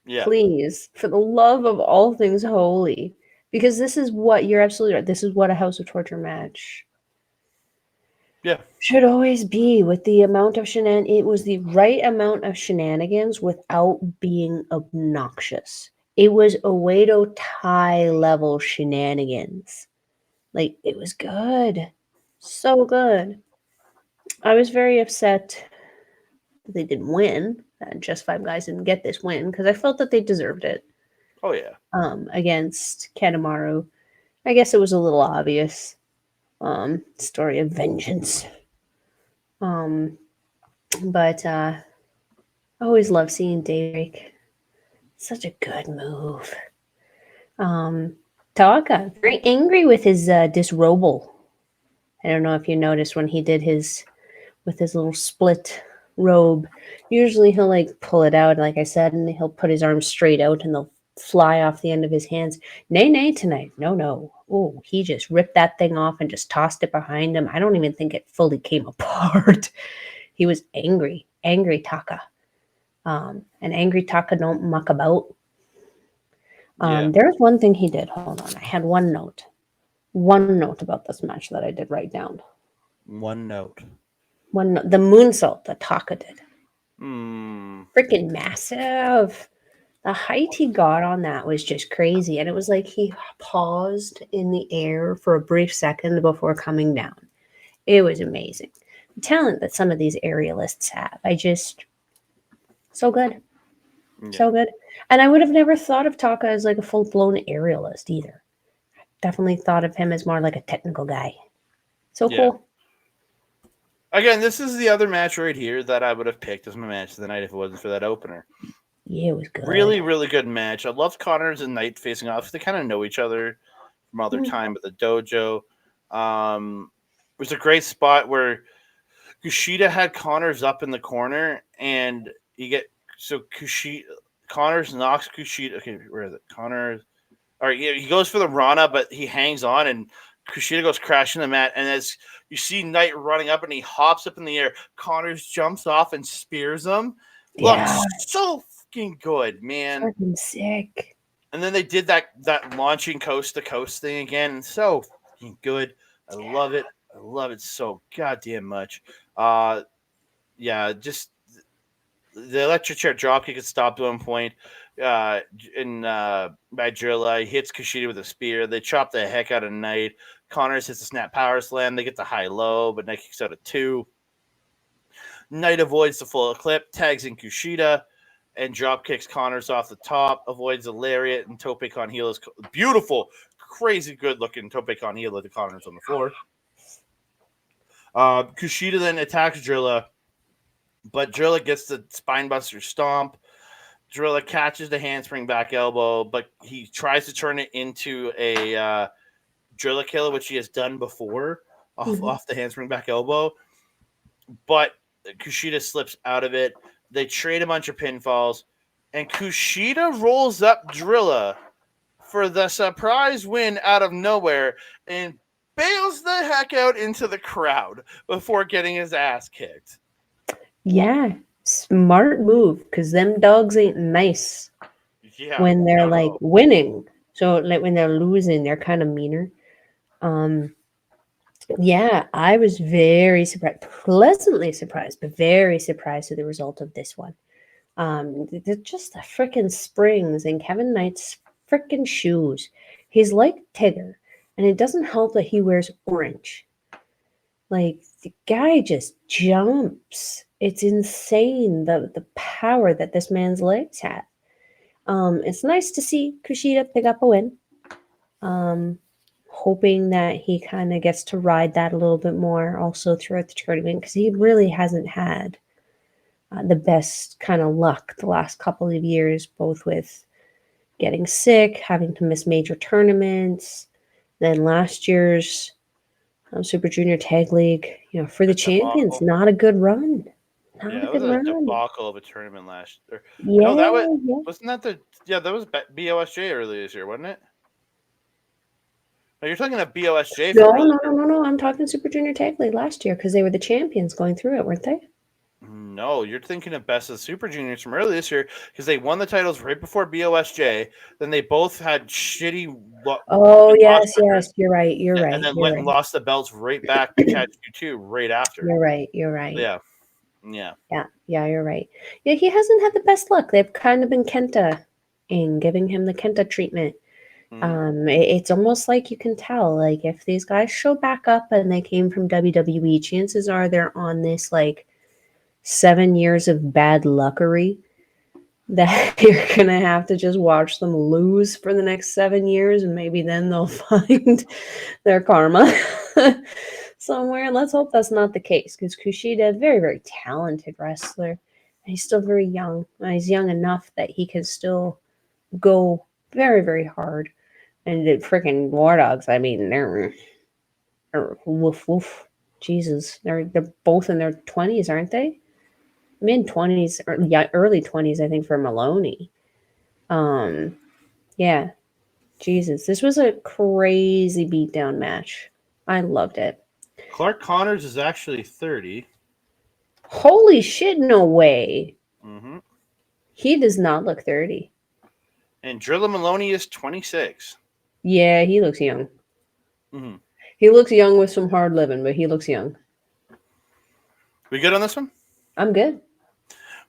[SPEAKER 1] Yeah.
[SPEAKER 2] Please. For the love of all things holy. Because this is what, you're absolutely right. This is what a House of Torture match should always be, with the amount of it was the right amount of shenanigans without being obnoxious. It was Oedo Tai level shenanigans. Like, it was good. So good. I was very upset that they didn't win. Just Five Guys didn't get this win because I felt that they deserved it.
[SPEAKER 1] Oh yeah.
[SPEAKER 2] Against Kanemaru. I guess it was a little obvious. Story of vengeance. But I always love seeing Daybreak. Such a good move. Taka, very angry with his disrobal. I don't know if you noticed when he did his little split robe. Usually he'll like pull it out, like I said, and he'll put his arms straight out and they'll fly off the end of his hands. Nay, tonight. No. Oh, he just ripped that thing off and just tossed it behind him. I don't even think it fully came apart. He was angry Taka. And angry Taka don't muck about. There was one thing he did. Hold on. I had one note about this match that I did write down.
[SPEAKER 1] One note.
[SPEAKER 2] The moonsault that Taka did.
[SPEAKER 1] Freaking
[SPEAKER 2] massive. The height he got on that was just crazy. And it was like he paused in the air for a brief second before coming down. It was amazing. The talent that some of these aerialists have. So good.
[SPEAKER 1] Yeah.
[SPEAKER 2] So good. And I would have never thought of Taka as like a full blown aerialist either. Definitely thought of him as more like a technical guy. So
[SPEAKER 1] Yeah.
[SPEAKER 2] cool.
[SPEAKER 1] Again, this is the other match right here that I would have picked as my match of the night if it wasn't for that opener.
[SPEAKER 2] Yeah, it was good.
[SPEAKER 1] Really, really good match. I loved Connors and Knight facing off. They kind of know each other from all their time at the dojo. It was a great spot where Kushida had Connors up in the corner, and you get so Kushida Connors knocks Kushida. Okay, where is it? Connors. All right, he goes for the Rana, but he hangs on, and Kushida goes crashing the mat. And as you see Knight running up, and he hops up in the air, Connors jumps off and spears him.
[SPEAKER 2] Yeah,
[SPEAKER 1] Looks so fucking good, man.
[SPEAKER 2] fucking sick.
[SPEAKER 1] And then they did that launching coast to coast thing again. So fucking good. I love it. I love it so goddamn much. Uh, yeah, just the electric chair dropkick had stopped at one point. By Drilla, he hits Kushida with a spear. They chop the heck out of Knight. Connors hits a snap power slam. They get the high low, but Knight kicks out a two. Knight avoids the full clip, tags in Kushida, and drop kicks Connors off the top, avoids the lariat, and tope con heel is beautiful, crazy good looking tope con heel of the Connors on the floor. Kushida then attacks Drilla, but Drilla gets the spinebuster stomp. Drilla catches the handspring back elbow, but he tries to turn it into a Drilla killer, which he has done before off the handspring back elbow. But Kushida slips out of it. They trade a bunch of pinfalls, and Kushida rolls up Drilla for the surprise win out of nowhere and bails the heck out into the crowd before getting his ass kicked.
[SPEAKER 2] Yeah, smart move because them dogs ain't nice
[SPEAKER 1] Yeah,
[SPEAKER 2] when they're like
[SPEAKER 1] no.
[SPEAKER 2] winning. So like when they're losing, they're kind of meaner. Um, yeah, I was very surprised, pleasantly surprised, but very surprised at the result of this one. Just the freaking springs in Kevin Knight's freaking shoes. He's like Tigger, and it doesn't help that he wears orange. Like the guy just jumps. It's insane the power that this man's legs have. It's nice to see Kushida pick up a win. Um, Hoping that he kind of gets to ride that a little bit more also throughout the tournament because he really hasn't had the best kind of luck the last couple of years, both with getting sick, having to miss major tournaments, then last year's Super Junior Tag League, for the champions,
[SPEAKER 1] Debacle.
[SPEAKER 2] not a good run. Not
[SPEAKER 1] Yeah,
[SPEAKER 2] a
[SPEAKER 1] it was
[SPEAKER 2] good
[SPEAKER 1] a
[SPEAKER 2] run.
[SPEAKER 1] debacle of a tournament last year. No, that was
[SPEAKER 2] Yeah, yeah.
[SPEAKER 1] wasn't that the that was BOSJ earlier this year, wasn't it? No, you're talking about BOSJ
[SPEAKER 2] No,
[SPEAKER 1] from earlier.
[SPEAKER 2] no, no, no, no. I'm talking Super Junior Tag League last year because they were the champions going through it, weren't they?
[SPEAKER 1] No, you're thinking of Best of Super Juniors from earlier this year because they won the titles right before BOSJ. Then they both had shitty
[SPEAKER 2] Oh,
[SPEAKER 1] loss
[SPEAKER 2] yes,
[SPEAKER 1] records,
[SPEAKER 2] yes. You're right. You're
[SPEAKER 1] and
[SPEAKER 2] right.
[SPEAKER 1] then
[SPEAKER 2] You're
[SPEAKER 1] went and
[SPEAKER 2] right.
[SPEAKER 1] lost the belts right back to Catch You 2 right after.
[SPEAKER 2] You're right. You're right.
[SPEAKER 1] Yeah, yeah.
[SPEAKER 2] Yeah, yeah, you're right. Yeah, he hasn't had the best luck. They've kind of been Kenta in giving him the Kenta treatment.
[SPEAKER 1] Mm.
[SPEAKER 2] It's almost like you can tell, like if these guys show back up and they came from WWE, chances are they're on this like 7 years of bad luckery that you're gonna have to just watch them lose for the next 7 years, and maybe then they'll find their karma somewhere. Let's hope that's not the case because Kushida, very, very talented wrestler. And he's still very young. He's young enough that he can still go very, very hard. And the freaking War Dogs, I mean, they're woof woof. Jesus, they're both in their 20s, aren't they? Mid 20s, or yeah, early 20s, I think, for Maloney. Yeah, Jesus, this was a crazy beatdown match. I loved it.
[SPEAKER 1] Clark Connors is actually 30.
[SPEAKER 2] Holy shit, no way.
[SPEAKER 1] Mm-hmm.
[SPEAKER 2] He does not look 30.
[SPEAKER 1] And Drilla Maloney is 26.
[SPEAKER 2] Yeah, he looks young.
[SPEAKER 1] Mm-hmm.
[SPEAKER 2] He looks young with some hard living, but he looks young.
[SPEAKER 1] We good on this one?
[SPEAKER 2] I'm good.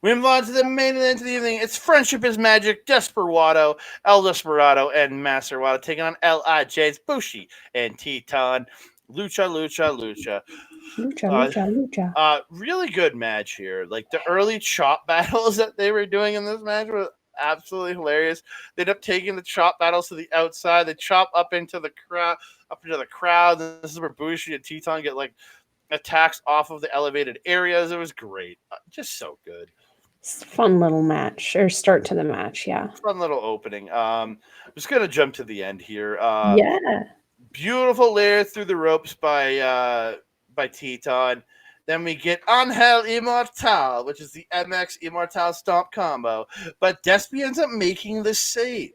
[SPEAKER 1] We move on to the main event of the evening. It's Friendship is Magic, Desperado, El Desperado, and Master Wado taking on L.I.J.'s Bushi and Teton. Lucha, lucha, lucha.
[SPEAKER 2] Lucha,
[SPEAKER 1] Uh,
[SPEAKER 2] lucha, lucha.
[SPEAKER 1] really good match here. Like the early chop battles that they were doing in this match were absolutely hilarious. They end up taking the chop battles to the outside. They chop up into the crowd. This is where Bushi and Teton get like attacks off of the elevated areas. It was great. Just so good.
[SPEAKER 2] Fun little match or start to the match. Yeah.
[SPEAKER 1] Fun little opening. I'm just gonna jump to the end here.
[SPEAKER 2] Yeah.
[SPEAKER 1] Beautiful layer through the ropes by Teton. Then we get Angel Immortal, which is the MX Immortal Stomp combo. But Despy ends up making the save.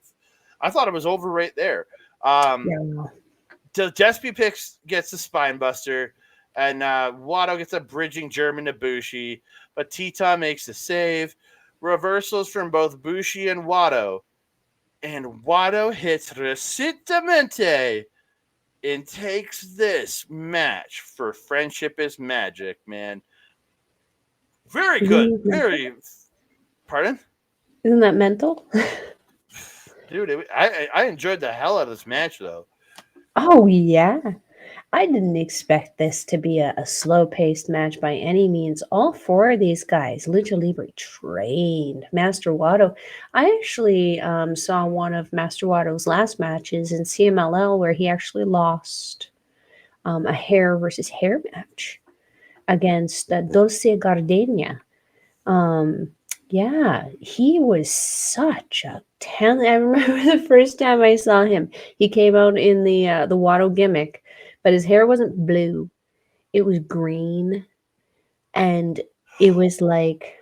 [SPEAKER 1] I thought it was over right there. Um,
[SPEAKER 2] Yeah.
[SPEAKER 1] Despy gets the spine buster, and Watto gets a bridging German to Bushi. But Teton makes the save. Reversals from both Bushi and Watto. And Watto hits Resitamente and takes this match for Friendship is Magic, man. Very good.
[SPEAKER 2] Isn't that mental?
[SPEAKER 1] Very. Pardon?
[SPEAKER 2] Isn't that mental?
[SPEAKER 1] Dude, I enjoyed the hell out of this match, though.
[SPEAKER 2] Oh yeah. I didn't expect this to be a slow paced match by any means. All four of these guys, Lucha Libre trained. Master Wato. I actually saw one of Master Wato's last matches in CMLL where he actually lost a hair versus hair match against Dulce Gardenia. Um, yeah, he was such a talent. I remember the first time I saw him. He came out in the Watto gimmick, but his hair wasn't blue. It was green, and it was like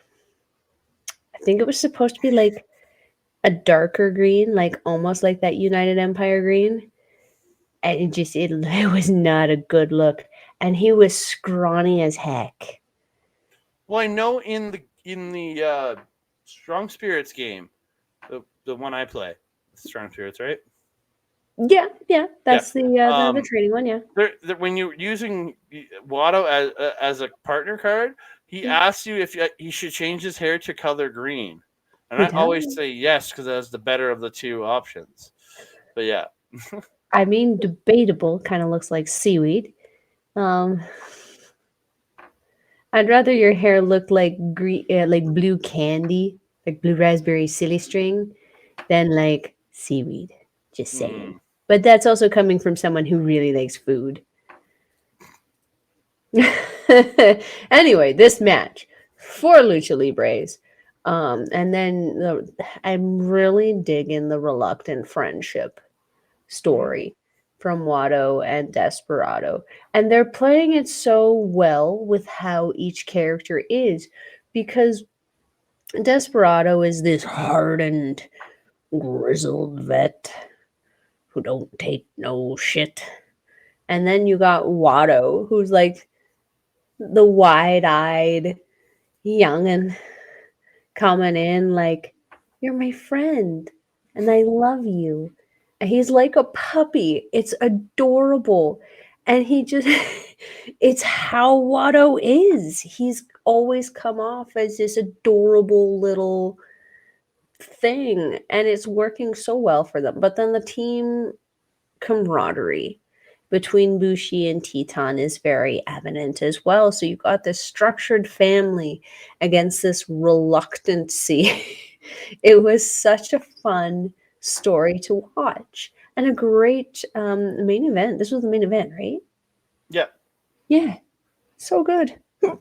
[SPEAKER 2] I think it was supposed to be like a darker green, like almost like that United Empire green. And it was not a good look. And he was scrawny as heck.
[SPEAKER 1] Well, I know in the Strong Spirits game, the one I play, Strong Spirits, right?
[SPEAKER 2] Yeah, yeah,
[SPEAKER 1] Yeah.
[SPEAKER 2] that's the
[SPEAKER 1] Um,
[SPEAKER 2] training one, yeah.
[SPEAKER 1] when you're using Watto as a partner card, he
[SPEAKER 2] Mm,
[SPEAKER 1] asks you if he should change his hair to color green, and
[SPEAKER 2] he
[SPEAKER 1] I
[SPEAKER 2] does.
[SPEAKER 1] always say yes because that's the better of the two options. But yeah,
[SPEAKER 2] I mean, debatable. Kind of looks like seaweed. Um, I'd rather your hair look like green, like blue candy, like blue raspberry silly string, than like seaweed. Just saying.
[SPEAKER 1] hmm.
[SPEAKER 2] But that's also coming from someone who really likes food. Anyway, this match for Lucha Libres. And then I'm really digging the reluctant friendship story from Watto and Desperado. And they're playing it so well with how each character is because Desperado is this hardened, grizzled vet who don't take no shit. And then you got Watto, who's like the wide-eyed youngin' coming in like, "You're my friend, and I love you." And he's like a puppy. It's adorable. And he just it's how Watto is. He's always come off as this adorable little thing, and it's working so well for them. But then the team camaraderie between Bushi and Teton is very evident as well. So you got this structured family against this reluctancy. It was such a fun story to watch and a great main event. This was the main event, right?
[SPEAKER 1] Yeah.
[SPEAKER 2] Yeah, so good.
[SPEAKER 1] Oh yeah,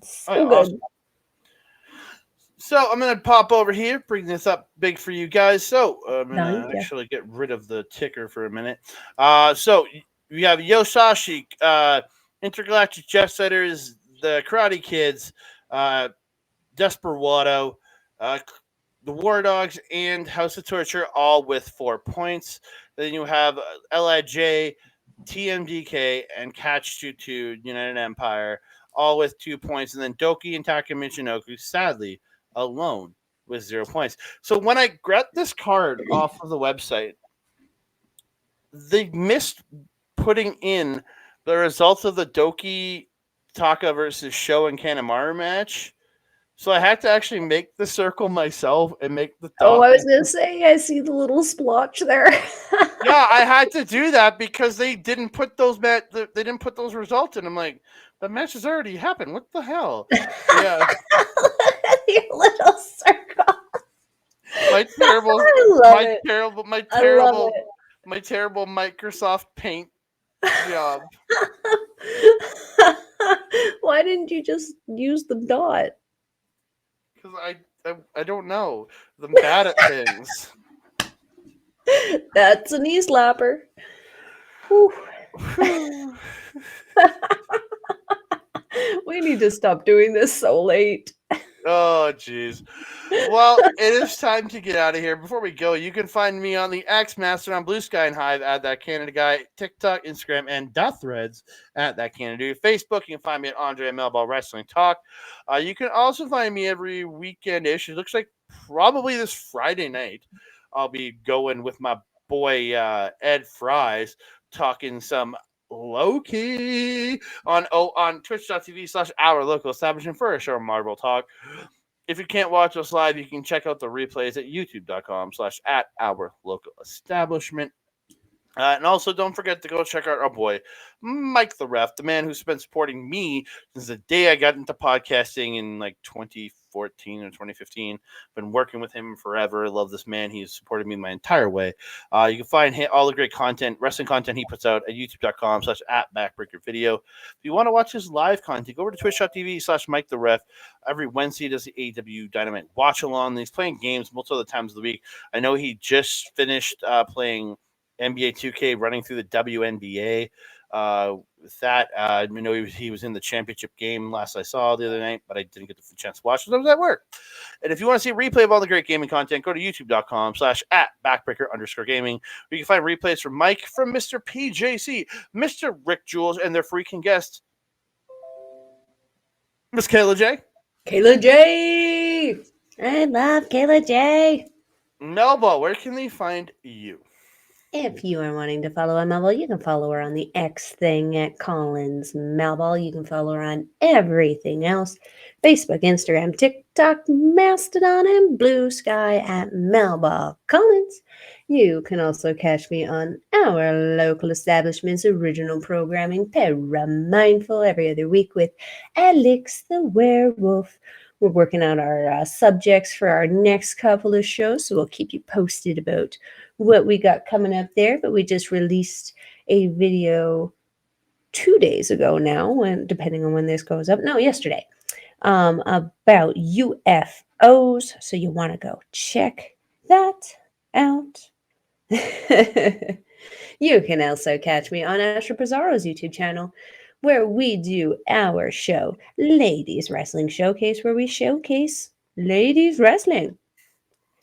[SPEAKER 2] So
[SPEAKER 1] awesome.
[SPEAKER 2] good.
[SPEAKER 1] So I'm gonna pop over here, bring this up big for you guys. So I'm gonna
[SPEAKER 2] Thank you.
[SPEAKER 1] actually get rid of the ticker for a minute. So we have Yosashi, Intergalactic Jet Setters, the Karate Kids, uh, Desperado, uh, the War Dogs, and House of Torture, all with 4 points. Then you have Lij, TMDK, and Catch 22 United Empire, all with 2 points. And then Doki and Taka Michinoku, sadly, alone with 0 points. So when I grabbed this card off of the website, they missed putting in the results of the Doki Taka versus Sho and Kanemaru match. So I had to actually make the circle myself and make the
[SPEAKER 2] Oh,
[SPEAKER 1] dot.
[SPEAKER 2] I was gonna say, I see the little splotch there.
[SPEAKER 1] Yeah, I had to do that because they didn't put they didn't put those results in. I'm like, the match has already happened. What the hell? Yeah,
[SPEAKER 2] Your little circle.
[SPEAKER 1] my terrible,
[SPEAKER 2] I love it.
[SPEAKER 1] my
[SPEAKER 2] I love
[SPEAKER 1] terrible,
[SPEAKER 2] it.
[SPEAKER 1] my terrible Microsoft Paint job.
[SPEAKER 2] Why didn't you just use the dot?
[SPEAKER 1] Because I don't know. I'm bad at things.
[SPEAKER 2] That's a knee slapper. Whew.
[SPEAKER 1] Whew.
[SPEAKER 2] We need to stop doing this so late.
[SPEAKER 1] Oh, jeez. Well, it is time to get out of here. Before we go, you can find me on the X Master on Blue Sky and Hive at That Canada Guy, TikTok, Instagram, and Threads at That Canada. Facebook, you can find me at Andre and Melball Wrestling Talk. You can also find me every weekend-ish. It looks like probably this Friday night I'll be going with my boy Ed Fries talking some low-key on twitch.tv/our local establishment for a show of Marvel Talk. If you can't watch us live, you can check out the replays at youtube.com/at our local establishment. And also, don't forget to go check out our boy, Mike the Ref, the man who's been supporting me since the day I got into podcasting in like 2014 or 2015. Been working with him forever. Love this man. He's supported me my entire way. You can find all the great content, wrestling content he puts out at youtube.com/at backbreaker video. If you want to watch his live content, go over to twitch.tv/Mike the Ref. Every Wednesday, he does the AW Dynamite watch along. He's playing games multiple times of the week. I know he just finished playing NBA 2K, running through the WNBA. With that, I know he was in the championship game last I saw the other night, but I didn't get the chance to watch because I was at work. And if you want to see a replay of all the great gaming content, go to youtube.com/at backbreaker_gaming. Where you can find replays from Mike, from Mr. PJC, Mr. Rick Jules, and their freaking guest, Miss Kayla J.
[SPEAKER 2] Kayla J. I love Kayla J.
[SPEAKER 1] Melba, where can they find you?
[SPEAKER 2] If you are wanting to follow on Melball, you can follow her on the X thing at Collins Melball. You can follow her on everything else: Facebook, Instagram, TikTok, Mastodon, and Blue Sky at Melball Collins. You can also catch me on our local establishment's original programming, Paramindful, every other week with Alex the Werewolf. We're working out our subjects for our next couple of shows, so we'll keep you posted about what we got coming up there. But we just released a video 2 days ago now, when depending on when this goes up. No, yesterday, about UFOs. So you want to go check that out. You can also catch me on Asher Pizarro's YouTube channel, where we do our show, Ladies Wrestling Showcase, where we showcase ladies wrestling.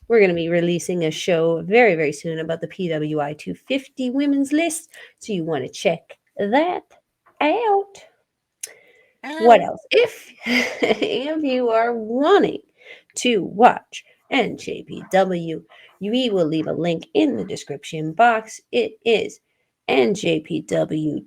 [SPEAKER 2] We're going to be releasing a show very, very soon about the PWI 250 women's list, so you want to check that out. What else? If you are wanting to watch NJPW, we will leave a link in the description box. It is njpwworld.com,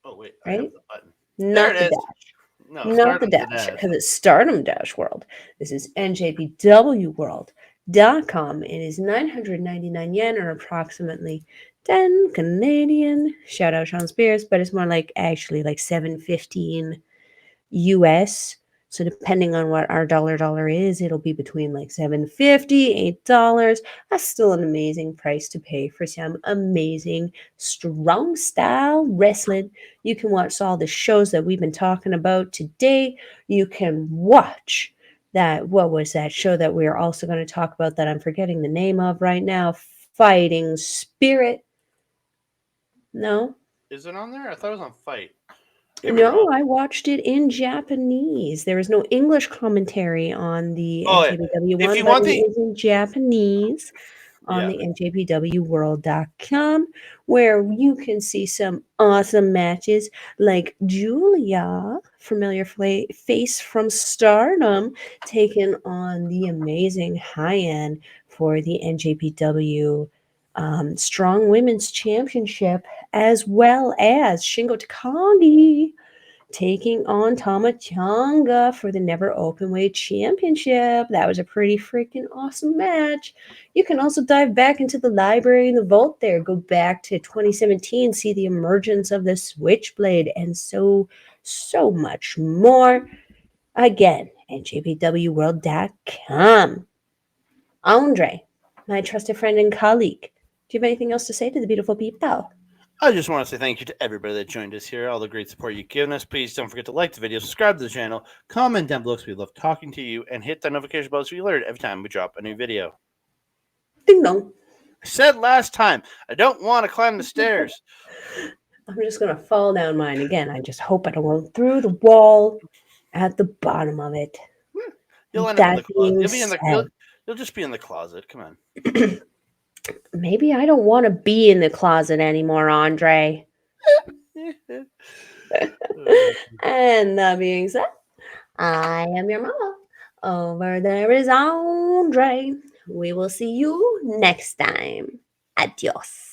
[SPEAKER 1] Oh, wait, I have
[SPEAKER 2] right?
[SPEAKER 1] the button.
[SPEAKER 2] Not
[SPEAKER 1] There
[SPEAKER 2] the
[SPEAKER 1] it is.
[SPEAKER 2] dash.
[SPEAKER 1] No,
[SPEAKER 2] Not the
[SPEAKER 1] Stardom
[SPEAKER 2] dash,
[SPEAKER 1] Dash.
[SPEAKER 2] because it's Stardom Dash World. This is njpwworld.com. It is 999 yen, or approximately 10 Canadian. Shout out Sean Spears, but it's more like actually like 715 US. So depending on what our dollar is, it'll be between like $7.50, $8. That's still an amazing price to pay for some amazing strong style wrestling. You can watch all the shows that we've been talking about today. You can watch that. What was that show that we're also going to talk about that I'm forgetting the name of right now? Fighting Spirit. No,
[SPEAKER 1] Is it on there? I thought it was on Fight. Could be
[SPEAKER 2] no,
[SPEAKER 1] wrong.
[SPEAKER 2] I watched it in Japanese. There is no English commentary on the
[SPEAKER 1] Oh,
[SPEAKER 2] NJPW
[SPEAKER 1] if
[SPEAKER 2] one,
[SPEAKER 1] you
[SPEAKER 2] but
[SPEAKER 1] want
[SPEAKER 2] it
[SPEAKER 1] the
[SPEAKER 2] is in Japanese on
[SPEAKER 1] yeah,
[SPEAKER 2] the NJPWworld.com, where you can see some awesome matches like Julia, familiar face from Stardom, taking on the amazing high end for the NJPW Strong Women's Championship, as well as Shingo Takagi taking on Tamachanga for the Never Openweight Championship. That was a pretty freaking awesome match. You can also dive back into the library in the vault there, go back to 2017, see the emergence of the Switchblade, and so much more. Again, NJPWworld.com. Andre, my trusted friend and colleague, do you have anything else to say to the beautiful people?
[SPEAKER 1] I just want to say thank you to everybody that joined us here, all the great support you've given us. Please don't forget to like the video, subscribe to the channel, comment down below because we love talking to you, and hit that notification bell so you alert every time we drop a new video.
[SPEAKER 2] Ding dong.
[SPEAKER 1] I said last time, I don't want to climb the stairs.
[SPEAKER 2] I'm just going to fall down mine again. I just hope I don't go through the wall at the bottom of it.
[SPEAKER 1] You'll end up in
[SPEAKER 2] That
[SPEAKER 1] the closet.
[SPEAKER 2] being
[SPEAKER 1] You'll be in the.
[SPEAKER 2] said,
[SPEAKER 1] You'll just be in the closet. Come on.
[SPEAKER 2] maybe I don't want to be in the closet anymore, Andre. And that being said, I am your mama. Over there is Andre. We will see you next time. Adios.